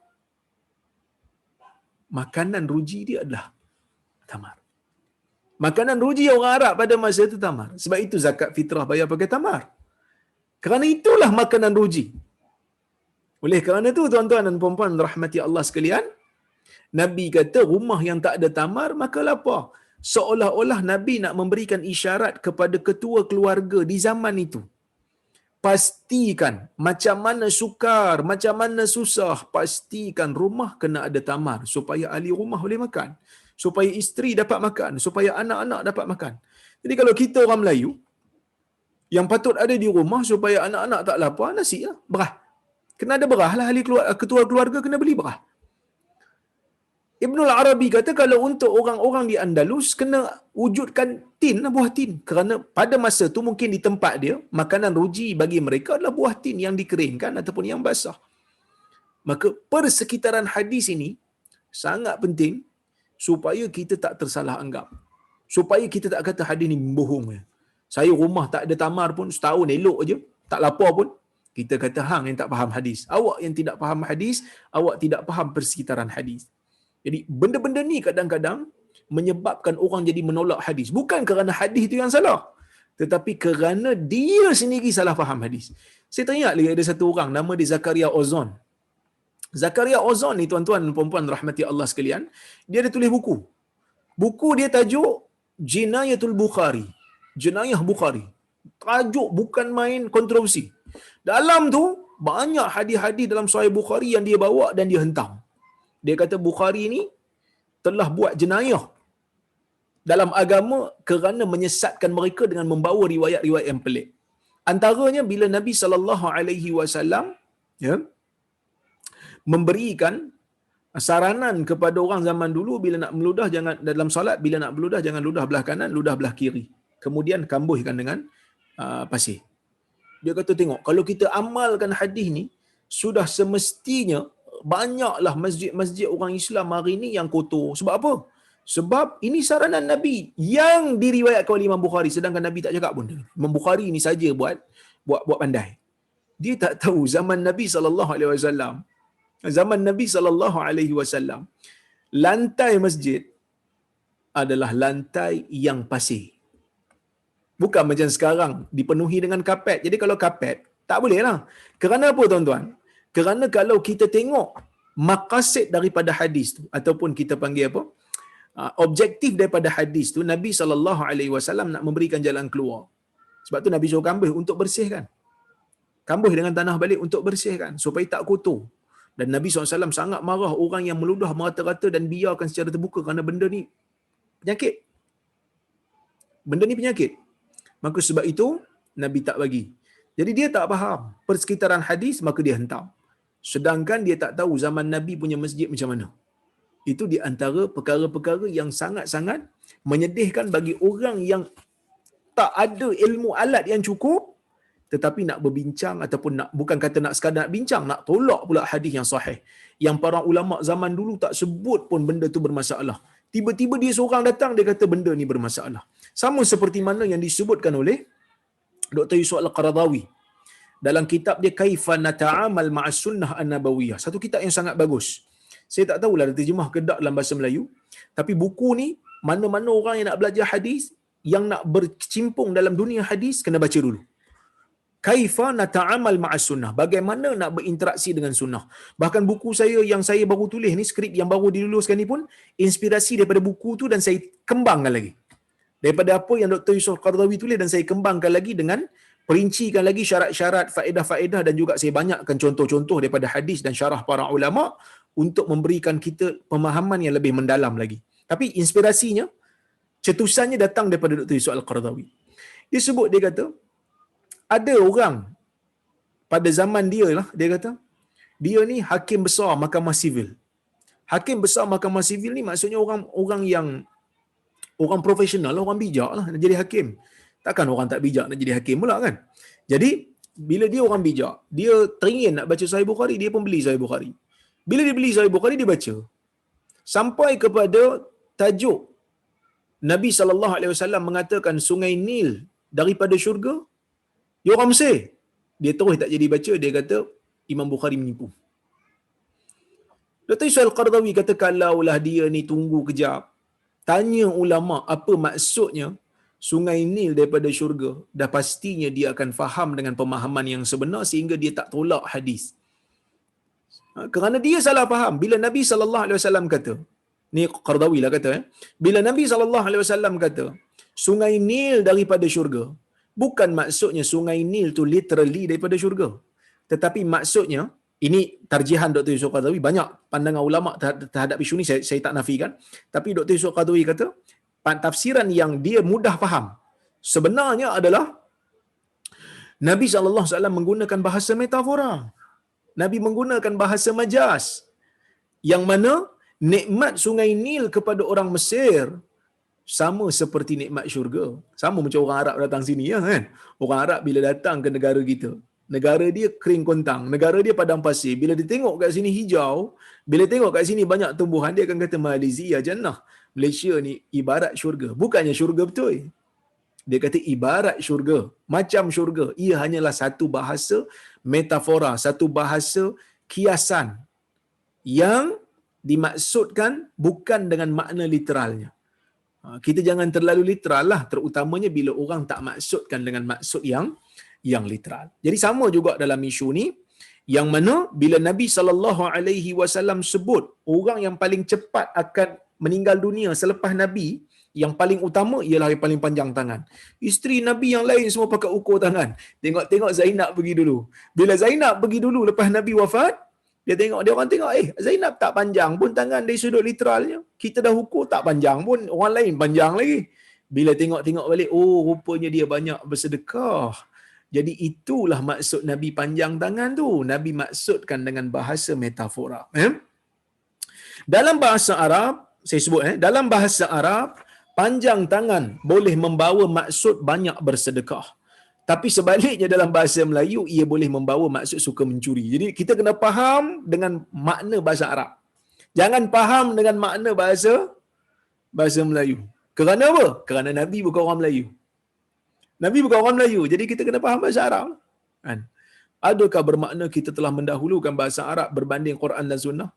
makanan ruji dia adalah tamar. Makanan ruji orang Arab pada masa itu tamar. Sebab itu zakat fitrah bayar pakai tamar. Kerana itulah makanan ruji. Oleh kerana itu tuan-tuan dan puan-puan rahmati Allah sekalian, Nabi kata rumah yang tak ada tamar maka lapar. Seolah-olah Nabi nak memberikan isyarat kepada ketua keluarga di zaman itu. Pastikan macam mana sukar, macam mana susah, pastikan rumah kena ada tamar supaya ahli rumah boleh makan, supaya isteri dapat makan, supaya anak-anak dapat makan. Jadi kalau kita orang Melayu, yang patut ada di rumah supaya anak-anak tak lapar, nasi lah, berah. Kena ada berah lah, ketua keluarga kena beli berah. Ibnul Arabi kata kalau untuk orang-orang di Andalus kena wujudkan tin, buah tin. Kerana pada masa tu mungkin di tempat dia, makanan ruji bagi mereka adalah buah tin yang dikeringkan ataupun yang basah. Maka persekitaran hadis ini sangat penting supaya kita tak tersalah anggap. Supaya kita tak kata hadis ni bohong. Saya rumah tak ada tamar pun, setahun elok aje, tak lapar pun. Kita kata hang yang tak faham hadis. Awak yang tidak faham hadis, awak tidak faham persekitaran hadis. Jadi benda-benda ni kadang-kadang menyebabkan orang jadi menolak hadis. Bukan kerana hadis itu yang salah, tetapi kerana dia sendiri salah faham hadis. Saya teringat lagi ada satu orang nama dia Zakaria Ozon. Zakaria Ozon ni tuan-tuan dan puan-puan rahmati Allah sekalian, dia ada tulis buku. Buku dia tajuk Jinayatul Bukhari. Jenayah Bukhari. Tajuk bukan main kontroversi. Dalam tu banyak hadis-hadis dalam Sahih Bukhari yang dia bawa dan dia hentam. Dia kata Bukhari ni telah buat jenayah dalam agama kerana menyesatkan mereka dengan membawa riwayat-riwayat yang pelik. Antaranya bila Nabi SAW ya, memberikan saranan kepada orang zaman dulu bila nak meludah jangan dalam solat, bila nak meludah jangan ludah belah kanan, ludah belah kiri. Kemudian kambuhkan dengan pasir. Dia kata tengok, kalau kita amalkan hadis ni, sudah semestinya banyaklah masjid-masjid orang Islam hari ni yang kotor. Sebab apa? Sebab ini saranan Nabi yang diriwayatkan oleh Imam Bukhari, sedangkan Nabi tak cakap pun. Imam Bukhari ni saja buat pandai. Dia tak tahu zaman Nabi SAW, lantai masjid adalah lantai yang pasir. Bukan macam sekarang dipenuhi dengan kapet. Jadi kalau kapet, tak boleh lah. Kerana apa tuan-tuan? Kerana kalau kita tengok maqasid daripada hadis tu, ataupun kita panggil apa? Objektif daripada hadis tu, Nabi SAW nak memberikan jalan keluar. Sebab tu Nabi suruh kambuh untuk bersihkan. Kambuh dengan tanah balik untuk bersihkan, supaya tak kotor. Dan Nabi SAW sangat marah orang yang meludah merata-rata dan biarkan secara terbuka kerana benda ni penyakit. Benda ni penyakit. Maka sebab itu, Nabi tak bagi. Jadi dia tak faham persekitaran hadis, maka dia hentam. Sedangkan dia tak tahu zaman Nabi punya masjid macam mana. Itu di antara perkara-perkara yang sangat-sangat menyedihkan bagi orang yang tak ada ilmu alat yang cukup, tetapi nak berbincang ataupun nak, bukan kata nak sekadar nak bincang, nak tolak pula hadis yang sahih. Yang para ulama zaman dulu tak sebut pun benda tu bermasalah. Tiba-tiba dia seorang datang, dia kata benda ni bermasalah. Sama seperti mana yang disebutkan oleh Dr. Yusuf Al-Qaradawi dalam kitab dia Kaifa Nata'amal Ma'as Sunnah An-Nabawiyah. Satu kitab yang sangat bagus. Saya tak tahulah ada terjemah ke tak dalam bahasa Melayu, tapi buku ni mana-mana orang yang nak belajar hadis, yang nak bercimpung dalam dunia hadis, kena baca dulu. Kaifa Nata'amal Ma'as Sunnah. Bagaimana nak berinteraksi dengan sunnah. Bahkan buku saya yang saya baru tulis ni, skrip yang baru diluluskan ni pun inspirasi daripada buku tu, dan saya kembangkan lagi. Daripada apa yang Dr. Yusuf Qaradawi tulis, dan saya kembangkan lagi dengan perincikan lagi syarat-syarat, faedah-faedah, dan juga saya banyakkan contoh-contoh daripada hadis dan syarah para ulama untuk memberikan kita pemahaman yang lebih mendalam lagi. Tapi inspirasinya, cetusannya datang daripada Dr. Yusuf Al-Qaradawi. Dia sebut, dia kata, ada orang pada zaman dia lah, dia kata, dia ni hakim besar mahkamah sivil. Hakim besar mahkamah sivil ni maksudnya orang yang orang profesional, orang bijak lah nak jadi hakim. Takkan orang tak bijak nak jadi hakim pula kan? Jadi, bila dia orang bijak, dia teringin nak baca Sahih Bukhari, dia pun beli Sahih Bukhari. Bila dia beli Sahih Bukhari, dia baca. Sampai kepada tajuk Nabi SAW mengatakan sungai Nil daripada syurga, dia orang Mesir. Dia terus tak jadi baca, dia kata Imam Bukhari menipu. Dr. Yusuf Al-Qaradawi kata kalaulah dia ni tunggu kejap, tanya ulama apa maksudnya sungai Nil daripada syurga, dah pastinya dia akan faham dengan pemahaman yang sebenar sehingga dia tak tolak hadis. Kerana dia salah faham. Bila Nabi SAW kata, ni Qaradawi lah kata, bila Nabi SAW kata sungai Nil daripada syurga, bukan maksudnya sungai Nil tu literally daripada syurga. Tetapi maksudnya, ini tarjihan Dr. Yusuf Qaradawi, banyak pandangan ulama terhadap isu ni, saya tak nafikan. Tapi Dr. Yusuf Qaradawi kata, tafsiran yang dia mudah faham, sebenarnya adalah Nabi SAW menggunakan bahasa metafora. Nabi menggunakan bahasa majas, yang mana nikmat sungai Nil kepada orang Mesir sama seperti nikmat syurga. Sama macam orang Arab datang sini, ya kan? Orang Arab bila datang ke negara kita, negara dia kering kontang, negara dia padang pasir. Bila dia tengok kat sini hijau, bila tengok kat sini banyak tumbuhan, dia akan kata Malaysia jannah. Malaysia ni ibarat syurga. Bukannya syurga betul. Dia kata ibarat syurga, macam syurga. Ia hanyalah satu bahasa metafora, satu bahasa kiasan yang dimaksudkan bukan dengan makna literalnya. Kita jangan terlalu literal lah, terutamanya bila orang tak maksudkan dengan maksud yang literal. Jadi sama juga dalam isu ni, yang mana bila Nabi SAW sebut orang yang paling cepat akan meninggal dunia selepas Nabi, yang paling utama ialah yang paling panjang tangan. Isteri Nabi yang lain semua pakai ukur tangan. Tengok Zainab pergi dulu. Bila Zainab pergi dulu lepas Nabi wafat, dia orang tengok, Zainab tak panjang pun tangan dari sudut literalnya. Kita dah ukur tak panjang pun, orang lain panjang lagi. Bila tengok balik, rupanya dia banyak bersedekah. Jadi itulah maksud Nabi panjang tangan tu. Nabi maksudkan dengan bahasa metafora. Dalam bahasa Arab, saya sebut, dalam bahasa Arab, panjang tangan boleh membawa maksud banyak bersedekah. Tapi sebaliknya dalam bahasa Melayu, ia boleh membawa maksud suka mencuri. Jadi kita kena faham dengan makna bahasa Arab. Jangan faham dengan makna bahasa Melayu. Kerana apa? Kerana Nabi bukan orang Melayu. Nabi bukan orang Melayu. Jadi kita kena faham bahasa Arab. Kan? Adakah bermakna kita telah mendahulukan bahasa Arab berbanding Quran dan Sunnah?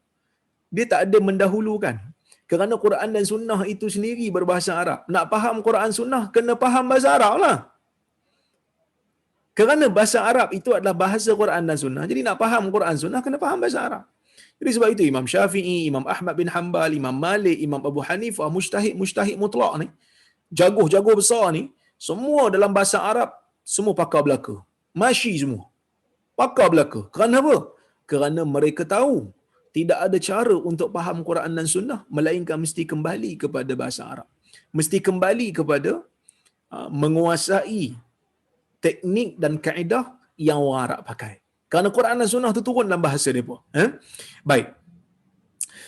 Dia tak ada mendahulukan. Kerana Quran dan Sunnah itu sendiri berbahasa Arab. Nak faham Quran Sunnah, kena faham bahasa Arab lah. Kerana bahasa Arab itu adalah bahasa Quran dan Sunnah. Jadi nak faham Quran Sunnah, kena faham bahasa Arab. Jadi sebab itu Imam Syafi'i, Imam Ahmad bin Hanbal, Imam Malik, Imam Abu Hanifah, mujtahid mutlak ni, jago besar ni, semua dalam bahasa Arab, semua pakar belaka. Masyi semua. Pakar belaka. Kerana apa? Kerana mereka tahu tidak ada cara untuk faham Quran dan Sunnah melainkan mesti kembali kepada bahasa Arab. Mesti kembali kepada menguasai teknik dan kaedah yang orang Arab pakai. Kerana Quran dan Sunnah itu turun dalam bahasa mereka. Baik.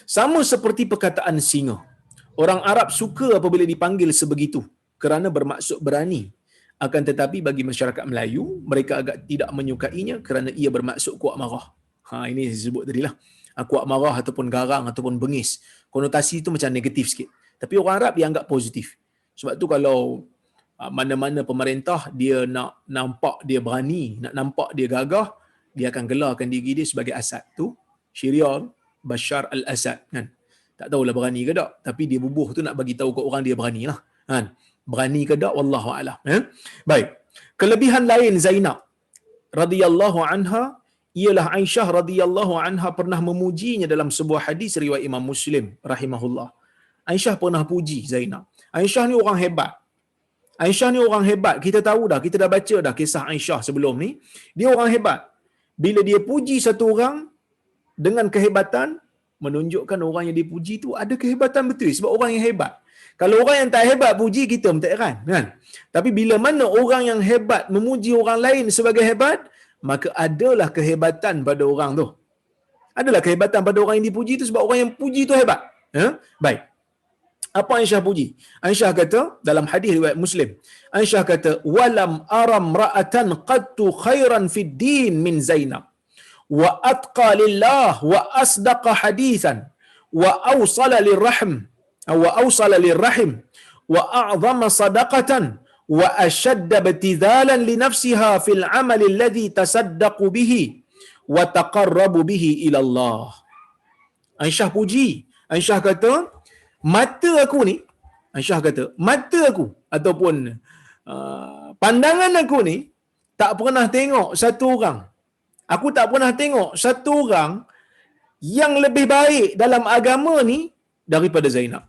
Sama seperti perkataan singa. Orang Arab suka apabila dipanggil sebegitu kerana bermaksud berani. Akan tetapi bagi masyarakat Melayu, mereka agak tidak menyukainya kerana ia bermaksud kuat marah. Ini saya sebut tadilah. Kuat marah ataupun garang ataupun bengis. Konotasi itu macam negatif sikit. Tapi orang Arab dia anggap positif. Sebab tu kalau mana-mana pemerintah dia nak nampak dia berani, nak nampak dia gagah, dia akan gelarkan diri dia sebagai Asad. Tu Syria, Bashar al-Assad kan. Tak tahulah berani ke tak, tapi dia bubuh tu nak bagi tahu kat orang dia beranilah kan. Berani ke tak wallahu a'lam. Baik. Kelebihan lain Zainab radhiyallahu anha ialah Aisyah radhiyallahu anha pernah memujinya dalam sebuah hadis riwayat Imam Muslim rahimahullah. Aisyah pernah puji Zainab. Aisyah ni orang hebat. Aisyah ni orang hebat. Kita tahu dah, kita dah baca dah kisah Aisyah sebelum ni. Dia orang hebat. Bila dia puji satu orang dengan kehebatan, menunjukkan orang yang dipuji tu ada kehebatan betul. Sebab orang yang hebat. Kalau orang yang tak hebat puji, kita tak heran kan? Tapi bila mana orang yang hebat memuji orang lain sebagai hebat, maka adalah kehebatan pada orang tu. Adalah kehebatan pada orang yang dipuji tu sebab orang yang puji tu hebat. Baik. Apa Aisyah puji? Aisyah kata dalam hadis riwayat Muslim, Aisyah kata walam aram ra'atan qattu khairan fid din min Zainab wa atqa lillah wa asdaqa hadithan wa awsala lirrahim wa a'zama sadaqatan wa ashadda btizalan li nafsiha fil amal alladhi tasaddaqu bihi wa taqarrabu bihi ila Allah. Aisyah puji. Aisyah kata mata aku ni, Aisyah kata mata aku ataupun pandangan aku ni tak pernah tengok satu orang, aku tak pernah tengok satu orang yang lebih baik dalam agama ni daripada Zainab.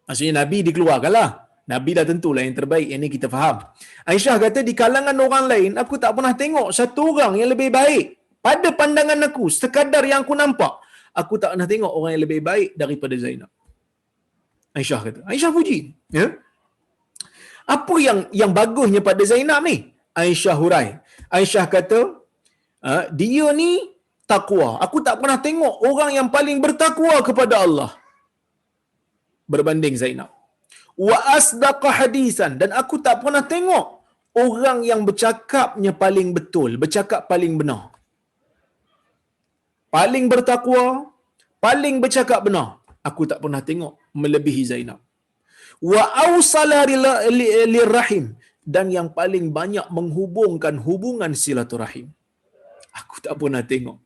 Maksudnya Nabi dikeluarkan lah. Nabi dah tentulah yang terbaik, yang ni kita faham. Aisyah kata di kalangan orang lain, aku tak pernah tengok satu orang yang lebih baik pada pandangan aku, sekadar yang aku nampak. Aku tak pernah tengok orang yang lebih baik daripada Zainab. Aisyah kata. Aisyah puji. Ya? Apa yang bagusnya pada Zainab ni? Aisyah hurai. Aisyah kata, dia ni takwa. Aku tak pernah tengok orang yang paling bertakwa kepada Allah berbanding Zainab. Wa asdaqa hadisan, dan aku tak pernah tengok orang yang bercakapnya paling betul, bercakap paling benar. Paling bertakwa, paling bercakap benar. Aku tak pernah tengok melebihi Zainab. Wa awsala lirrahim, dan yang paling banyak menghubungkan hubungan silaturahim. Aku tak pernah tengok,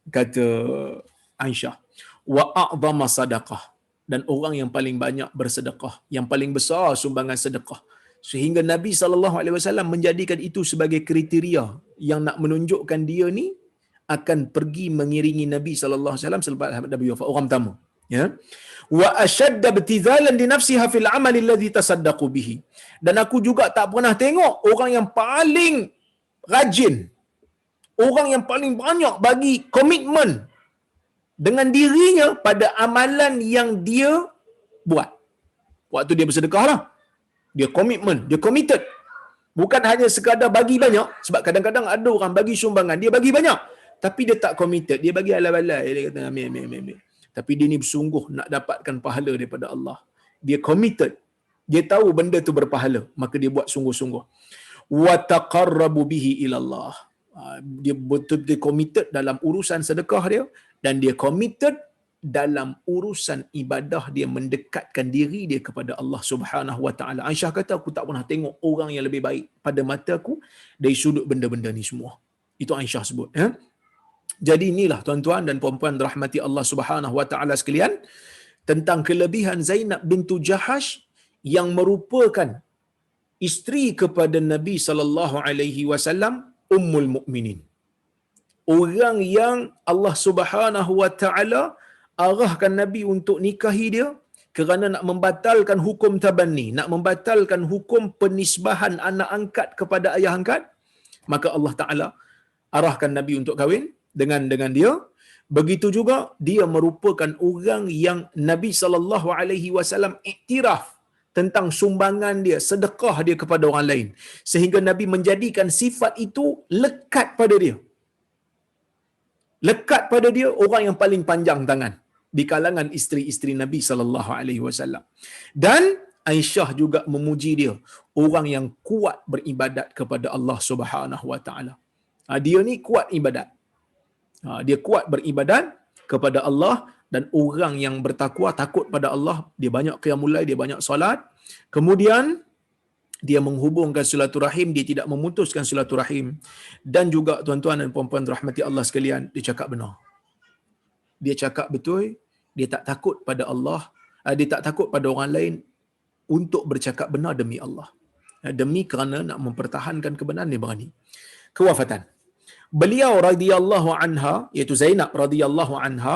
kata Aisyah. Wa a'zama sadaqah, dan orang yang paling banyak bersedekah, yang paling besar sumbangan sedekah. Sehingga Nabi SAW menjadikan itu sebagai kriteria yang nak menunjukkan dia ni akan pergi mengiringi Nabi SAW selepas Nabi wafat, orang pertama. Ya. Wa ashadda ibtizalan li nafsiha fil amal alladhi tasaddaqu bihi. Dan aku juga tak pernah tengok orang yang paling rajin, orang yang paling banyak bagi komitmen dengan dirinya pada amalan yang dia buat. Waktu dia bersedekah lah, dia komitmen, dia committed. Bukan hanya sekadar bagi banyak, sebab kadang-kadang ada orang bagi sumbangan, dia bagi banyak, tapi dia tak committed, dia bagi alai-alai, dia kata ambil. Tapi dia ni bersungguh nak dapatkan pahala daripada Allah. Dia committed, dia tahu benda tu berpahala, maka dia buat sungguh-sungguh. Wa taqarrabu bihi ila Allah. Dia betul-betul committed dalam urusan sedekah dia, dan dia committed dalam urusan ibadah dia, mendekatkan diri dia kepada Allah Subhanahu wa taala. Aisyah kata, aku tak pernah tengok orang yang lebih baik pada mataku dari sudut benda-benda ni semua. Itu Aisyah sebut, ya. Jadi inilah tuan-tuan dan puan-puan rahmati Allah Subhanahu wa taala sekalian, tentang kelebihan Zainab bintu Jahash yang merupakan isteri kepada Nabi sallallahu alaihi wasallam, ummul mukminin. Orang yang Allah Subhanahu wa taala arahkan Nabi untuk nikahi dia kerana nak membatalkan hukum tabanni, nak membatalkan hukum penisbahan anak angkat kepada ayah angkat, maka Allah Taala arahkan Nabi untuk kahwin dengan dia. Begitu juga dia merupakan orang yang Nabi sallallahu alaihi wasallam iktiraf tentang sumbangan dia, sedekah dia kepada orang lain, sehingga Nabi menjadikan sifat itu lekat pada dia. Lekat pada dia, orang yang paling panjang tangan di kalangan isteri-isteri Nabi sallallahu alaihi wasallam. Dan Aisyah juga memuji dia, orang yang kuat beribadat kepada Allah Subhanahu wa taala. Dia ni kuat ibadat. Dia kuat beribadat kepada Allah, dan orang yang bertakwa, takut pada Allah, dia banyak qiyamul lail, dia banyak solat. Kemudian dia menghubungkan silaturahim, dia tidak memutuskan silaturahim. Dan juga tuan-tuan dan puan-puan rahmati Allah sekalian, dia cakap benar. Dia cakap betul, dia tak takut pada Allah, dia tak takut pada orang lain untuk bercakap benar demi Allah. Demi kerana nak mempertahankan kebenaran, dia berani. Kewafatan. Beliau radhiyallahu anha, iaitu Zainab radhiyallahu anha,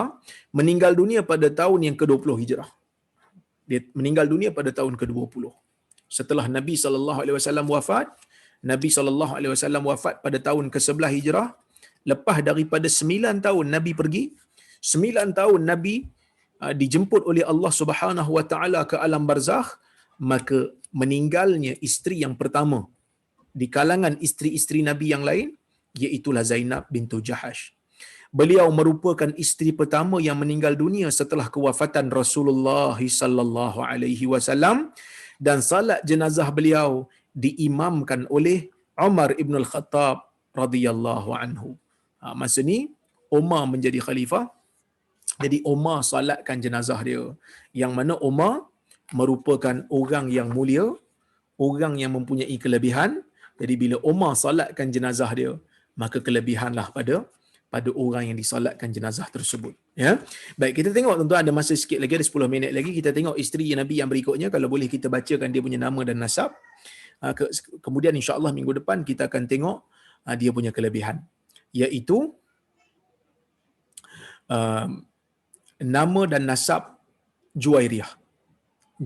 meninggal dunia pada tahun yang ke-20 Hijrah. Dia meninggal dunia pada tahun ke-20. Setelah Nabi sallallahu alaihi wasallam wafat, Nabi sallallahu alaihi wasallam wafat pada tahun ke-11 Hijrah. Lepas daripada 9 tahun Nabi pergi, 9 tahun Nabi dijemput oleh Allah Subhanahu wa taala ke alam barzakh, maka meninggalnya isteri yang pertama di kalangan isteri-isteri Nabi yang lain, iaitu Zainab bintu Jahash. Beliau merupakan isteri pertama yang meninggal dunia setelah kewafatan Rasulullah sallallahu alaihi wasallam, dan salat jenazah beliau diimamkan oleh Umar ibn al-Khattab radhiyallahu anhu. Masa ni Umar menjadi khalifah. Jadi Umar salatkan jenazah dia, yang mana Umar merupakan orang yang mulia, orang yang mempunyai kelebihan. Jadi bila Umar salatkan jenazah dia, maka kelebihanlah pada orang yang disolatkan jenazah tersebut. Ya. Baik, kita tengok tuan-tuan, ada masa sikit lagi, ada 10 minit lagi. Kita tengok isteri Nabi yang berikutnya, kalau boleh kita bacakan dia punya nama dan nasab. Kemudian insya-Allah minggu depan kita akan tengok dia punya kelebihan, iaitu nama dan nasab Juwairiyah.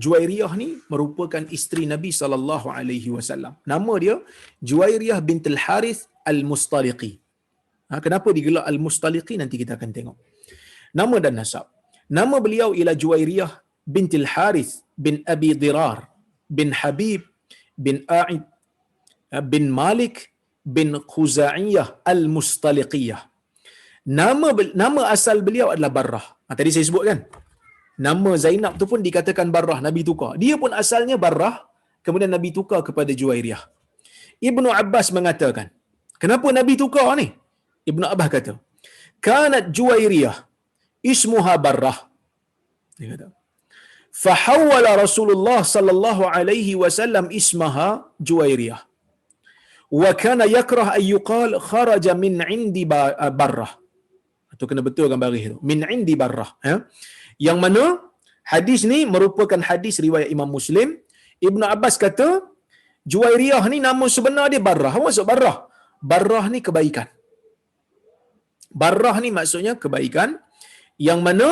Juwairiyah ni merupakan isteri Nabi sallallahu alaihi wasallam. Nama dia Juwairiyah bintul Harith Al-Mustaliqi. Kenapa digelar Al-Mustaliqi, nanti kita akan tengok. Nama dan nasab. Nama beliau ialah Juwairiyah bintul Harith bin Abi Dirar bin Habib bin A'id bin Malik bin Khuza'iyah Al-Mustaliqiyah. Nama asal beliau adalah Barrah. Tadi saya sebut kan? Nama Zainab tu pun dikatakan Barrah, Nabi tukar. Dia pun asalnya Barrah, kemudian Nabi tukar kepada Juwairiyah. Ibnu Abbas mengatakan, kenapa Nabi tukar ni? Ibnu Abbas kata, kanat Juwairiyah ismuha Barrah. Dia kata, fahawwala Rasulullah sallallahu alaihi wasallam ismaha Juwairiyah. Wa kana yakrah an yuqal kharaja min indi Barrah. Itu kena betulkan baris tu. Min indi Barrah, ya. Yang mana hadis ni merupakan hadis riwayat Imam Muslim. Ibnu Abbas kata Juwairiyah ni nama sebenar dia Barrah. Apa maksud Barrah? Barrah ni kebaikan. Barrah ni maksudnya kebaikan, yang mana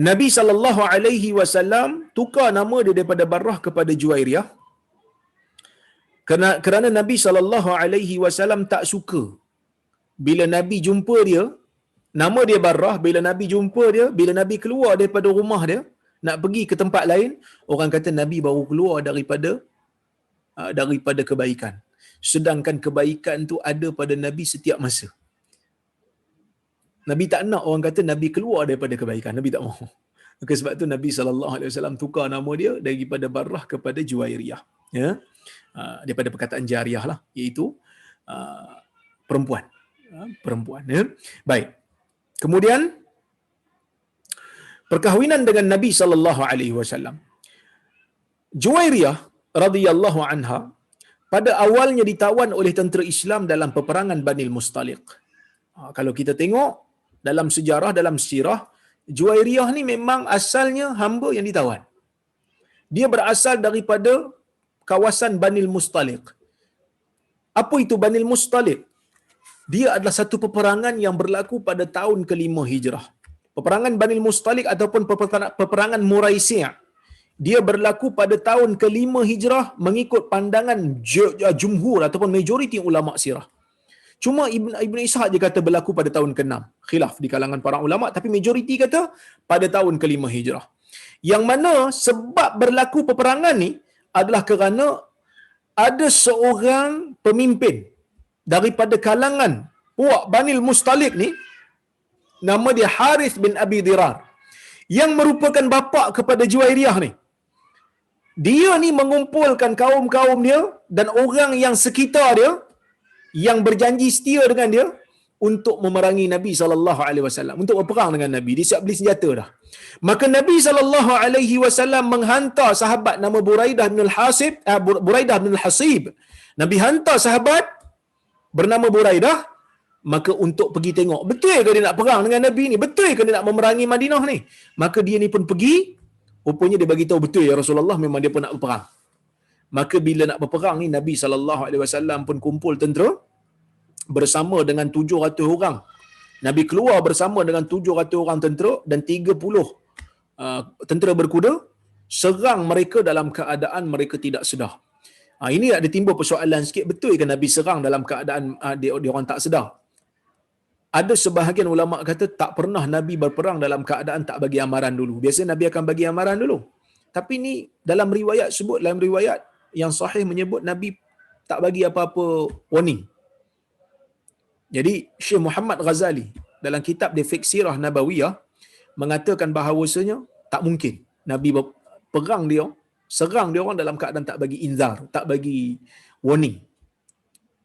Nabi sallallahu alaihi wasallam tukar nama dia daripada Barrah kepada Juwairiyah kerana Nabi sallallahu alaihi wasallam tak suka bila Nabi jumpa dia, nama dia Barrah, bila Nabi jumpa dia, bila Nabi keluar daripada rumah dia nak pergi ke tempat lain, orang kata Nabi baru keluar daripada kebaikan. Sedangkan kebaikan tu ada pada Nabi setiap masa. Nabi tak nak orang kata Nabi keluar daripada kebaikan. Nabi tak mahu. Maka sebab tu Nabi SAW tukar nama dia daripada Barrah kepada Juwairiyah. Ya? Daripada perkataan Jariyah lah, iaitu perempuan. Perempuan. Ya? Baik. Kemudian perkahwinan dengan Nabi SAW. Juwairiyah radhiyallahu anha pada awalnya ditawan oleh tentera Islam dalam peperangan Banil Mustaliq. Kalau kita tengok dalam sejarah, dalam sirah, Juwairiyah ni memang asalnya hamba yang ditawan. Dia berasal daripada kawasan Banil Mustaliq. Apa itu Banil Mustaliq? Dia adalah satu peperangan yang berlaku pada tahun ke-5 Hijrah. Peperangan Banil Mustaliq ataupun peperangan Muraisi', dia berlaku pada tahun ke-5 Hijrah mengikut pandangan jumhur ataupun majoriti ulama sirah. Cuma Ibn Ishaq je kata berlaku pada tahun ke-6. Khilaf di kalangan para ulama, tapi majoriti kata pada tahun ke-5 Hijrah. Yang mana sebab berlaku peperangan ni adalah kerana ada seorang pemimpin daripada kalangan puak Banil Mustaliq ni, nama dia Harith bin Abi Dirar, yang merupakan bapa kepada Juwairiyah ni. Dia ni mengumpulkan kaum-kaum dia dan orang yang sekitar dia yang berjanji setia dengan dia untuk memerangi Nabi SAW, untuk berperang dengan Nabi. Dia siap beli senjata dah. Maka Nabi SAW menghantar sahabat nama Buraidah bin Al-Hasib. Nabi hantar sahabat bernama Buraidah, maka untuk pergi tengok, betul ke dia nak perang dengan Nabi ni? Betul ke dia nak memerangi Madinah ni? Maka dia ni pun pergi, rupanya dia bagi tahu, betul ya Rasulullah, memang dia pun nak berperang. Maka bila nak berperang ni, Nabi SAW pun kumpul tentera bersama dengan 700 orang. Nabi keluar bersama dengan 700 orang tentera dan 30 tentera berkuda, serang mereka dalam keadaan mereka tidak sedar. Ini ada timbul persoalan sikit, betul ke Nabi serang dalam keadaan dia orang tak sedar? Ada sebahagian ulama kata tak pernah Nabi berperang dalam keadaan tak bagi amaran dulu. Biasa Nabi akan bagi amaran dulu. Tapi ni dalam riwayat dalam riwayat yang sahih menyebut Nabi tak bagi apa-apa warning. Jadi Syekh Muhammad Ghazali dalam kitab dia Fiqh Sirah Nabawiyah mengatakan bahawasanya tak mungkin Nabi perang dia, serang dia orang dalam keadaan tak bagi inzar, tak bagi warning.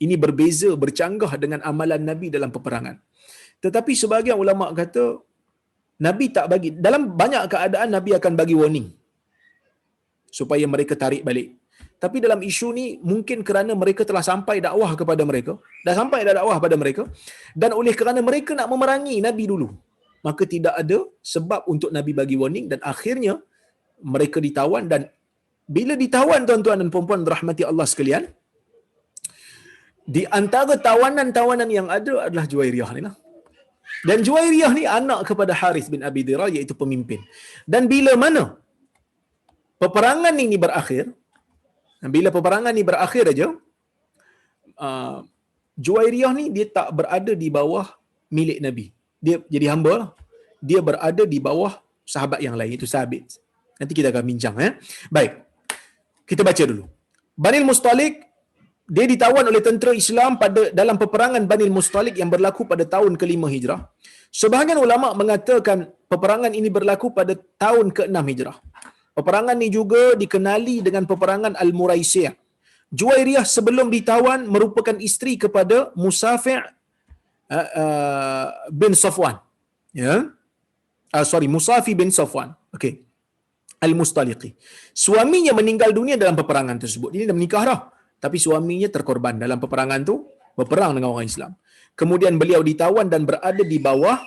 Ini berbeza, bercanggah dengan amalan Nabi dalam peperangan. Tetapi sebahagian ulama kata Nabi tak bagi, dalam banyak keadaan Nabi akan bagi warning supaya mereka tarik balik. Tapi dalam isu ni mungkin kerana mereka telah sampai dakwah kepada mereka, dah sampai dah dakwah pada mereka, dan oleh kerana mereka nak memerangi Nabi dulu, maka tidak ada sebab untuk Nabi bagi warning, dan akhirnya mereka ditawan. Dan bila ditawan, tuan-tuan dan puan-puan rahmati Allah sekalian, di antara tawanan-tawanan yang ada adalah Juwairiyah ni lah. Dan Juwairiyah ni anak kepada Harith bin Abi Dirar, iaitu pemimpin. Dan bila mana peperangan ini berakhir, bila peperangan ni berakhir aja, Juwairiyah ni dia tak berada di bawah milik Nabi. Dia jadi hamba lah. Dia berada di bawah sahabat yang lain, itu Sabit. Nanti kita akan bincang. Baik. Kita baca dulu. Banil Mustalik, dia ditawan oleh tentera Islam pada dalam peperangan Banil Mustalik yang berlaku pada tahun ke-5 Hijrah. Sebahagian ulama mengatakan peperangan ini berlaku pada tahun ke-6 Hijrah. Peperangan ini juga dikenali dengan peperangan Al-Muraisiyah. Juwairiyah sebelum ditawan merupakan isteri kepada Musafi' bin Safwan. Ya. Musafi bin Safwan. Okey. Al-Mustaliqi. Suaminya meninggal dunia dalam peperangan tersebut. Ini dah menikah dah. Tapi suaminya terkorban dalam peperangan tu, berperang dengan orang Islam. Kemudian beliau ditawan dan berada di bawah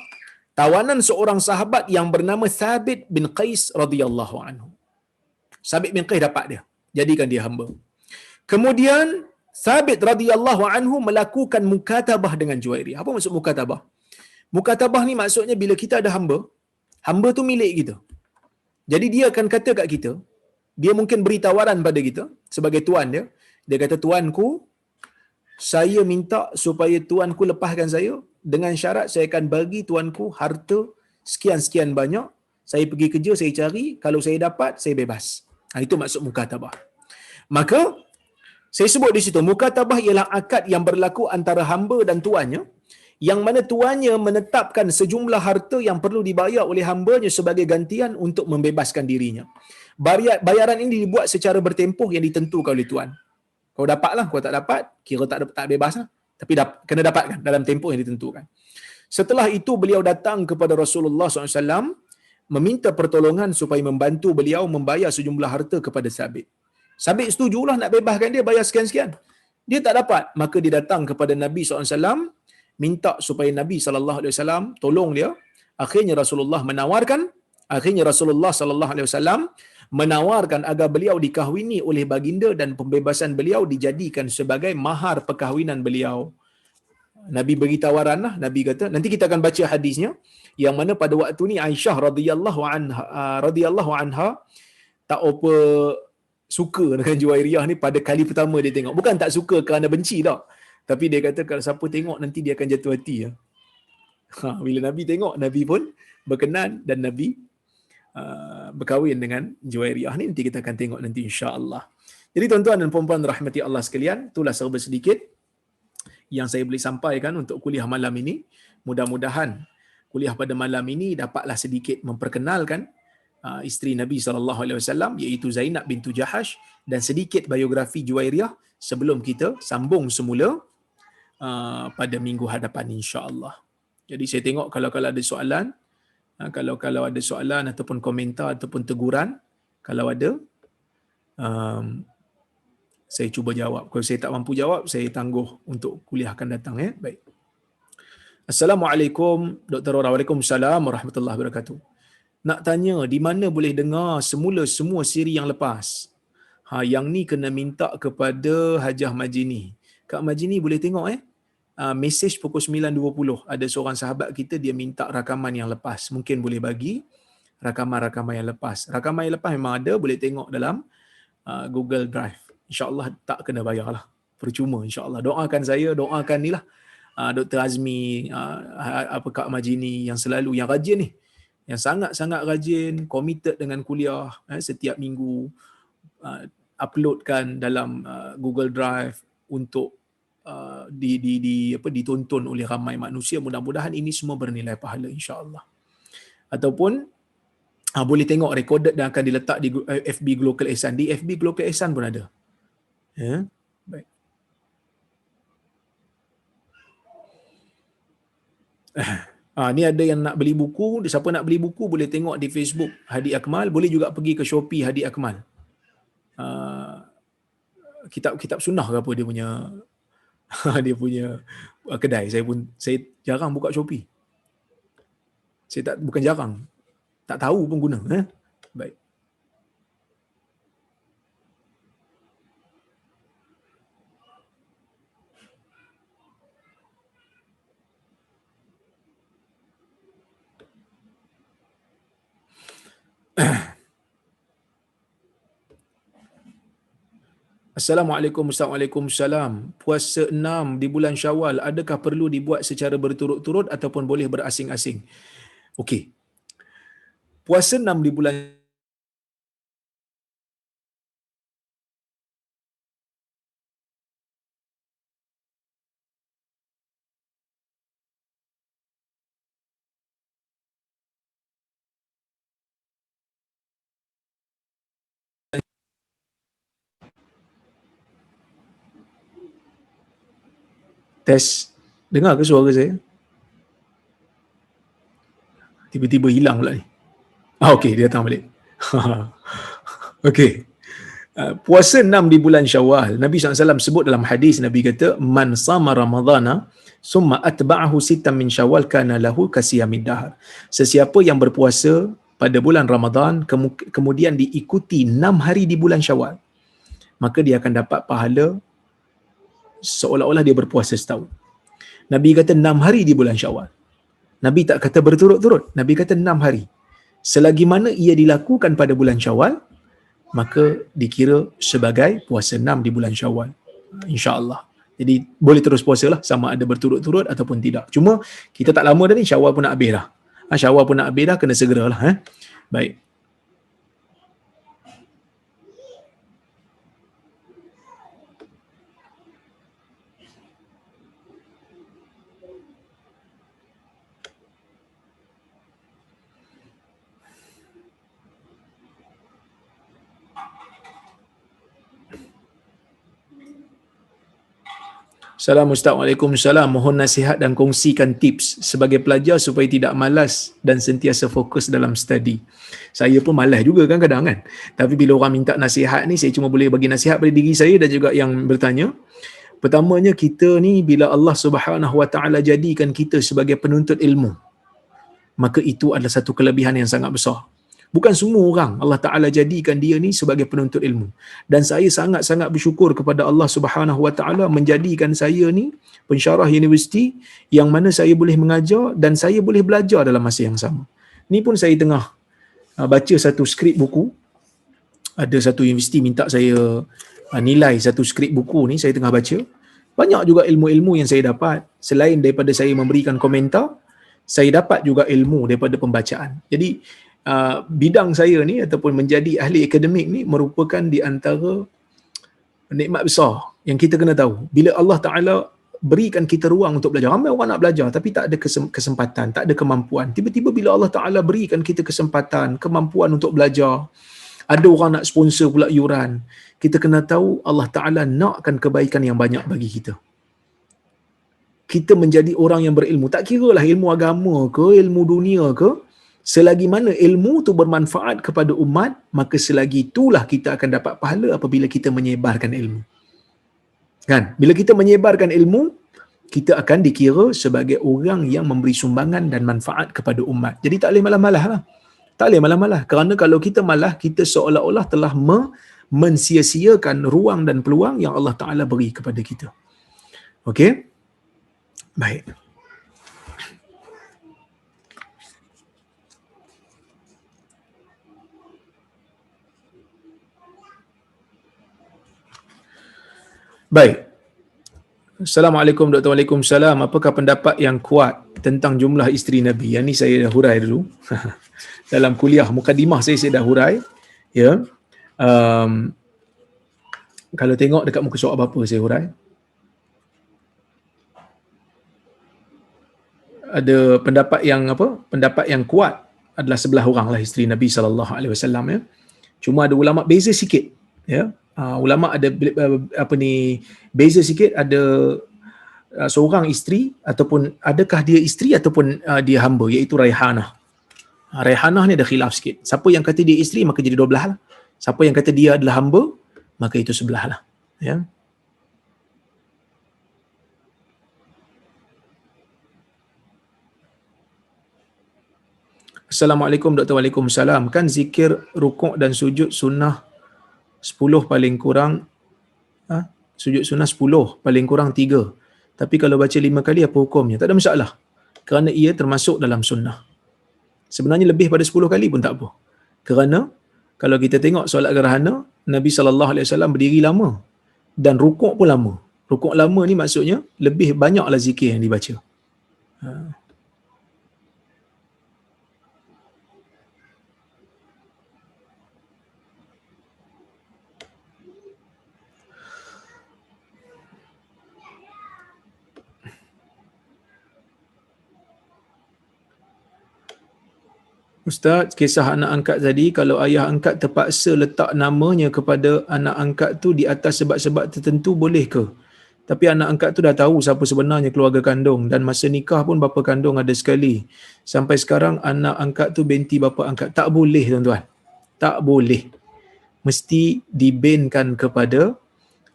tawanan seorang sahabat yang bernama Thabit bin Qais radhiyallahu anhu. Thabit bin Qais dapat dia, jadikan dia hamba. Kemudian Thabit radhiyallahu anhu melakukan mukatabah dengan Juwairiyah. Apa maksud mukatabah? Mukatabah ni maksudnya bila kita ada hamba, hamba tu milik kita. Jadi dia akan kata kat kita, dia mungkin beri tawaran pada kita sebagai tuan dia. Dia kata, tuanku, saya minta supaya tuanku lepaskan saya dengan syarat saya akan bagi tuanku harta sekian-sekian banyak. Saya pergi kerja, saya cari, kalau saya dapat, saya bebas. Itu maksud mukatabah. Maka saya sebut di situ, mukatabah ialah akad yang berlaku antara hamba dan tuannya, yang mana tuannya menetapkan sejumlah harta yang perlu dibayar oleh hambanya sebagai gantian untuk membebaskan dirinya. Bayaran ini dibuat secara bertempoh yang ditentukan oleh tuan. Kau dapatlah, kau tak dapat, kira tak bebas lah. Tapi kena dapatkan dalam tempoh yang ditentukan. Setelah itu beliau datang kepada Rasulullah SAW meminta pertolongan supaya membantu beliau membayar sejumlah harta kepada Sabit. Sabit setujulah nak bebaskan dia, bayar sekian-sekian. Dia tak dapat, maka dia datang kepada Nabi SAW, minta supaya Nabi SAW tolong dia. Akhirnya Rasulullah SAW menawarkan agar beliau dikahwini oleh baginda dan pembebasan beliau dijadikan sebagai mahar perkahwinan beliau. Nabi beri tawaran lah. Nabi kata, nanti kita akan baca hadisnya, yang mana pada waktu ni Aisyah radhiyallahu anha tak apa suka dengan Juwairiyah ni pada kali pertama dia tengok. Bukan tak suka kerana benci tak. Tapi dia kata kalau siapa tengok nanti dia akan jatuh hati. Bila Nabi tengok, Nabi pun berkenan dan Nabi berkahwin dengan Juwairiyah ni. Nanti kita akan tengok nanti insya-Allah. Jadi tuan-tuan dan puan-puan rahmati Allah sekalian, itulah serba sedikit yang saya boleh sampaikan untuk kuliah malam ini. Mudah-mudahan kuliah pada malam ini dapatlah sedikit memperkenalkan isteri Nabi SAW, iaitu Zainab bintu Jahash, dan sedikit biografi Juwairiyah sebelum kita sambung semula pada minggu hadapan insya-Allah. Jadi saya tengok kalau ada soalan, kalau ada soalan ataupun komentar ataupun teguran, kalau ada, saya cuba jawab. Kalau saya tak mampu jawab, saya tangguh untuk kuliah akan datang. Baik. Assalamualaikum Dr. Rora. Waalaikumsalam warahmatullahi wabarakatuh. Nak tanya, di mana boleh dengar semua siri yang lepas? Yang ni kena minta kepada Hajah Majini. Kak Majini boleh tengok mesej pukul 9.20. Ada seorang sahabat kita, dia minta rakaman yang lepas. Mungkin boleh bagi rakaman yang lepas. Rakaman yang lepas memang ada, boleh tengok dalam Google Drive. InsyaAllah tak kena bayar lah. Percuma insyaAllah. Doakan saya, doakan ni lah. Dr. Azmi, Kak Majini yang selalu, yang rajin ni. Yang sangat-sangat rajin, committed dengan kuliah. Setiap minggu uploadkan dalam Google Drive untuk ditonton oleh ramai manusia. Mudah-mudahan ini semua bernilai pahala insya-Allah. Ataupun boleh tengok recorded dan akan diletak di FB Global Ihsan. Di FB Global Ihsan pun ada. Baik. Ni ada yang nak beli buku. Siapa nak beli buku boleh tengok di Facebook Hadi Akmal. Boleh juga pergi ke Shopee Hadi Akmal. Kitab sunnah ke apa dia punya dia punya kedai. Saya jarang buka Shopee. Bukan jarang, tak tahu pun guna. Baik. Assalamualaikum. Waalaikumsalam. Puasa 6 di bulan Syawal, adakah perlu dibuat secara berturut-turut ataupun boleh berasing-asing? Okey. Puasa 6 di bulan Test. Dengar ke suara saya? Tiba-tiba hilang pula ni. Okey, dia datang balik. Okey. Puasa 6 di bulan Syawal. Nabi SAW sebut dalam hadis, Nabi kata, "Man sama Ramadhana summa atba'ahu sittan min Syawal kana lahu kasiyamid dahr." Sesiapa yang berpuasa pada bulan Ramadan kemudian diikuti 6 hari di bulan Syawal, maka dia akan dapat pahala seolah-olah dia berpuasa setahun. Nabi kata 6 hari di bulan Syawal. Nabi tak kata berturut-turut. Nabi kata 6 hari. Selagi mana ia dilakukan pada bulan Syawal, maka dikira sebagai puasa 6 di bulan Syawal. InsyaAllah. Jadi boleh terus puasa lah, sama ada berturut-turut ataupun tidak. Cuma kita tak lama dah ni, Syawal pun nak habis dah. Syawal pun nak habis dah, kena segeralah. Baik. Assalamualaikum. Waalaikumsalam. Mohon nasihat dan kongsikan tips sebagai pelajar supaya tidak malas dan sentiasa fokus dalam study. Saya pun malas juga kadang-kadang kan. Tapi bila orang minta nasihat ni, saya cuma boleh bagi nasihat pada diri saya dan juga yang bertanya. Pertamanya, kita ni bila Allah Subhanahu Wa Taala jadikan kita sebagai penuntut ilmu, maka itu adalah satu kelebihan yang sangat besar. Bukan semua orang Allah Ta'ala jadikan dia ni sebagai penuntut ilmu. Dan saya sangat-sangat bersyukur kepada Allah Subhanahu Wa Ta'ala menjadikan saya ni pensyarah universiti yang mana saya boleh mengajar dan saya boleh belajar dalam masa yang sama. Ni pun saya tengah baca satu skrip buku. Ada satu universiti minta saya nilai satu skrip buku ni, saya tengah baca. Banyak juga ilmu-ilmu yang saya dapat. Selain daripada saya memberikan komentar, saya dapat juga ilmu daripada pembacaan. Jadi bidang saya ni ataupun menjadi ahli akademik ni merupakan di antara nikmat besar yang kita kena tahu. Bila Allah Ta'ala berikan kita ruang untuk belajar, ramai orang nak belajar tapi tak ada kesempatan, tak ada kemampuan. Tiba-tiba bila Allah Ta'ala berikan kita kesempatan, kemampuan untuk belajar, ada orang nak sponsor pula yuran, kita kena tahu Allah Ta'ala nakkan kebaikan yang banyak bagi kita. Kita menjadi orang yang berilmu, tak kira lah ilmu agama ke, ilmu dunia ke, selagi mana ilmu tu bermanfaat kepada umat, maka selagi itulah kita akan dapat pahala apabila kita menyebarkan ilmu. Kan? Bila kita menyebarkan ilmu, kita akan dikira sebagai orang yang memberi sumbangan dan manfaat kepada umat. Jadi tak boleh malah-malah lah. Tak boleh malah-malah. Kerana kalau kita malah, kita seolah-olah telah mensia-siakan ruang dan peluang yang Allah Ta'ala beri kepada kita. Okey? Baik. Baik. Assalamualaikum Dr. Waalaikumsalam. Apakah pendapat yang kuat tentang jumlah isteri Nabi? Yang ni saya dah hurai dulu. Dalam kuliah mukadimah saya dah hurai. Ya. Kalau tengok dekat muka surat apa saya hurai. Ada pendapat yang apa? Pendapat yang kuat adalah 11 orang lah isteri Nabi SAW, ya. Cuma ada ulama beza sikit, ya. Ulama ada beza sikit, ada seorang isteri ataupun adakah dia isteri ataupun dia hamba, iaitu Raihanah. Raihanah ni ada khilaf sikit. Siapa yang kata dia isteri maka jadi 12 lah. Siapa yang kata dia adalah hamba maka itu 11 lah, ya. Assalamualaikum Dr. Waalaikumsalam. Kan zikir rukuk dan sujud sunnah 10 paling kurang, sujud sunnah 10 paling kurang 3. Tapi kalau baca 5 kali apa hukumnya? Tak ada masalah. Kerana ia termasuk dalam sunnah. Sebenarnya lebih pada 10 kali pun tak apa. Kerana kalau kita tengok solat gerhana, Nabi SAW berdiri lama dan rukuk pun lama. Rukuk lama ni maksudnya lebih banyaklah zikir yang dibaca. Ustaz, kisah anak angkat tadi, kalau ayah angkat terpaksa letak namanya kepada anak angkat tu di atas sebab-sebab tertentu, boleh ke? Tapi anak angkat tu dah tahu siapa sebenarnya keluarga kandung, dan masa nikah pun bapa kandung ada sekali. Sampai sekarang anak angkat tu binti bapa angkat. Tak boleh tuan-tuan. Tak boleh. Mesti dibenkan kepada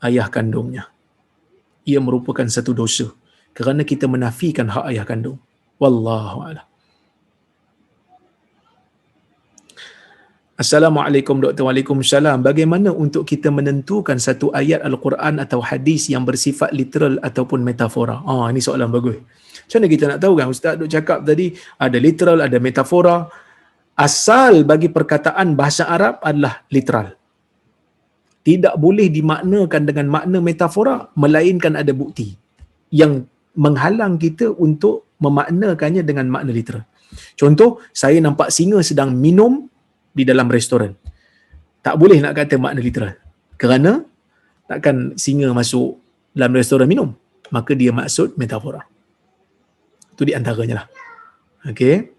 ayah kandungnya. Ia merupakan satu dosa kerana kita menafikan hak ayah kandung. Wallahu a'lam. Assalamualaikum Dr. Waalaikumsalam. Bagaimana untuk kita menentukan satu ayat Al-Quran atau hadis yang bersifat literal ataupun metafora? Ini soalan bagus. Macam mana kita nak tahu kan? Ustaz duk cakap tadi ada literal, ada metafora. Asal bagi perkataan bahasa Arab adalah literal. Tidak boleh dimaknakan dengan makna metafora melainkan ada bukti yang menghalang kita untuk memaknakannya dengan makna literal. Contoh, saya nampak singa sedang minum di dalam restoran. Tak boleh nak kata makna literal. Kerana takkan singa masuk dalam restoran minum. Maka dia maksud metafora. Itu di antaranya lah. Okey.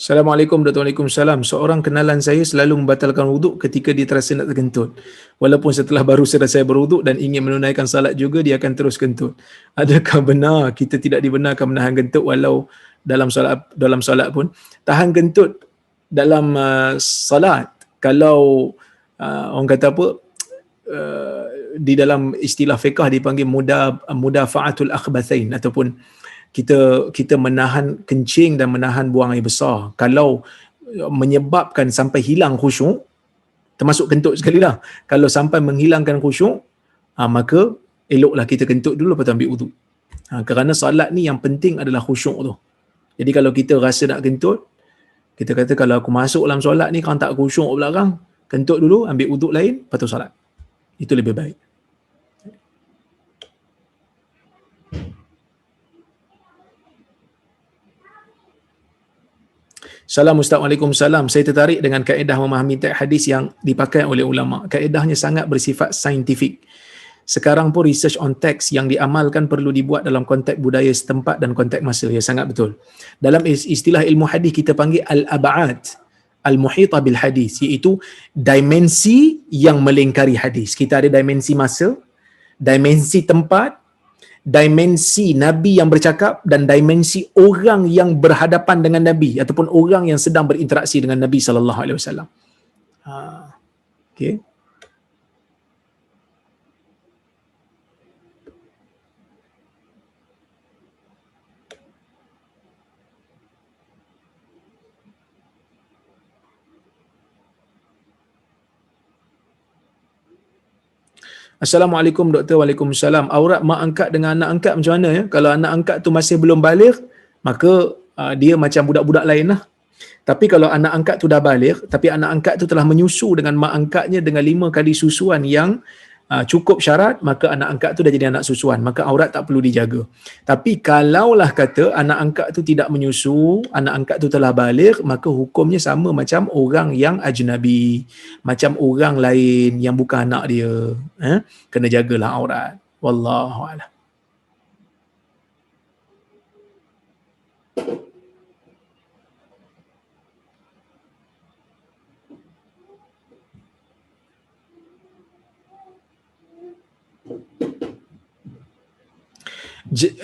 Assalamualaikum warahmatullahi wabarakatuh. Seorang kenalan saya selalu membatalkan wuduk ketika dia terasa nak terkentut. Walaupun setelah baru selesai berwuduk dan ingin menunaikan salat juga, dia akan terus kentut. Adakah benar kita tidak dibenarkan menahan kentut walau dalam solat pun? Tahan kentut dalam salat, kalau orang kata apa, di dalam istilah fiqh dipanggil mudafa'atul akhbathain, ataupun kita menahan kencing dan menahan buang air besar. Kalau menyebabkan sampai hilang khusyuk, termasuk kentut sekali lah. Kalau sampai menghilangkan khusyuk, maka eloklah kita kentut dulu lepas tu ambil wuduk. Kerana solat ni yang penting adalah khusyuk tu. Jadi kalau kita rasa nak kentut, kita kata kalau aku masuk dalam solat ni kan tak khusyuk belakang, kentut dulu, ambil wuduk lain, lepas tu solat. Itu lebih baik. Salam Ustaz, Waalaikumsalam. Saya tertarik dengan kaedah memahami teks hadis yang dipakai oleh ulama. Kaedahnya sangat bersifat saintifik. Sekarang pun research on text yang diamalkan perlu dibuat dalam konteks budaya setempat dan konteks masa. Ya, sangat betul. Dalam istilah ilmu hadis kita panggil al-ab'ad al-muhita bil hadis, iaitu dimensi yang melingkari hadis. Kita ada dimensi masa, dimensi tempat, dimensi Nabi yang bercakap, dan dimensi orang yang berhadapan dengan Nabi ataupun orang yang sedang berinteraksi dengan Nabi sallallahu alaihi wasallam. Okey. Assalamualaikum Doktor. Waalaikumsalam. Aurat mak angkat dengan anak angkat macam mana ya? Kalau anak angkat tu masih belum baligh, maka dia macam budak-budak lain lah. Tapi kalau anak angkat tu dah baligh, tapi anak angkat tu telah menyusu dengan mak angkatnya dengan 5 kali susuan yang cukup syarat, maka anak angkat tu dah jadi anak susuan, maka aurat tak perlu dijaga. Tapi kalaulah kata anak angkat tu tidak menyusu, anak angkat tu telah baligh, maka hukumnya sama macam orang yang ajnabi, macam orang lain yang bukan anak dia. Kena jagalah aurat. Wallahu a'lam.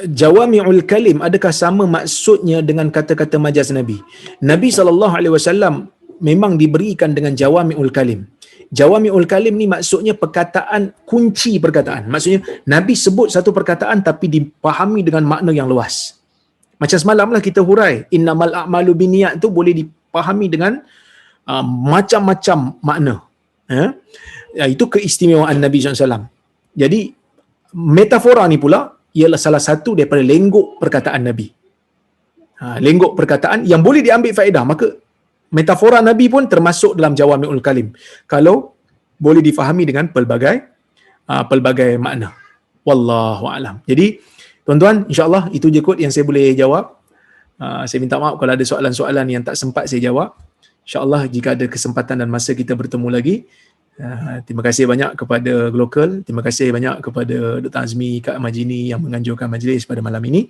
Jawami'ul kalim, adakah sama maksudnya dengan kata-kata majas Nabi? Nabi SAW memang diberikan dengan jawami'ul kalim. Jawami'ul kalim ni maksudnya perkataan, kunci perkataan. Maksudnya Nabi sebut satu perkataan tapi dipahami dengan makna yang luas. Macam semalamlah kita hurai, innamal a'malu binniyat tu boleh dipahami dengan macam-macam makna. Itu keistimewaan Nabi SAW. Jadi metafora ni pula ialah salah satu daripada lenggok perkataan Nabi. Lenggok perkataan yang boleh diambil faedah, maka Metafora Nabi pun termasuk dalam Jawami'ul Kalim. Kalau boleh difahami dengan pelbagai makna. Wallahu a'lam. Jadi, tuan-tuan, insya-Allah itu je kot yang saya boleh jawab. Saya minta maaf kalau ada soalan-soalan yang tak sempat saya jawab. InsyaAllah jika ada kesempatan dan masa kita bertemu lagi. Terima kasih banyak kepada Global. Terima kasih banyak kepada Dr. Azmi, Kak Majini yang menganjurkan majlis pada malam ini.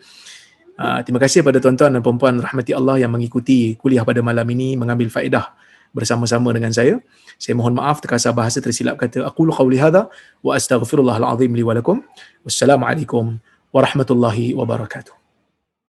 Terima kasih kepada tuan-tuan dan puan-puan rahmati Allah yang mengikuti kuliah pada malam ini, mengambil faedah bersama-sama dengan saya. Saya mohon maaf terkasar bahasa tersilap kata. Aqulu qawli hadha wa astaghfirullahal azim li wa lakum. Wassalamualaikum warahmatullahi wabarakatuh.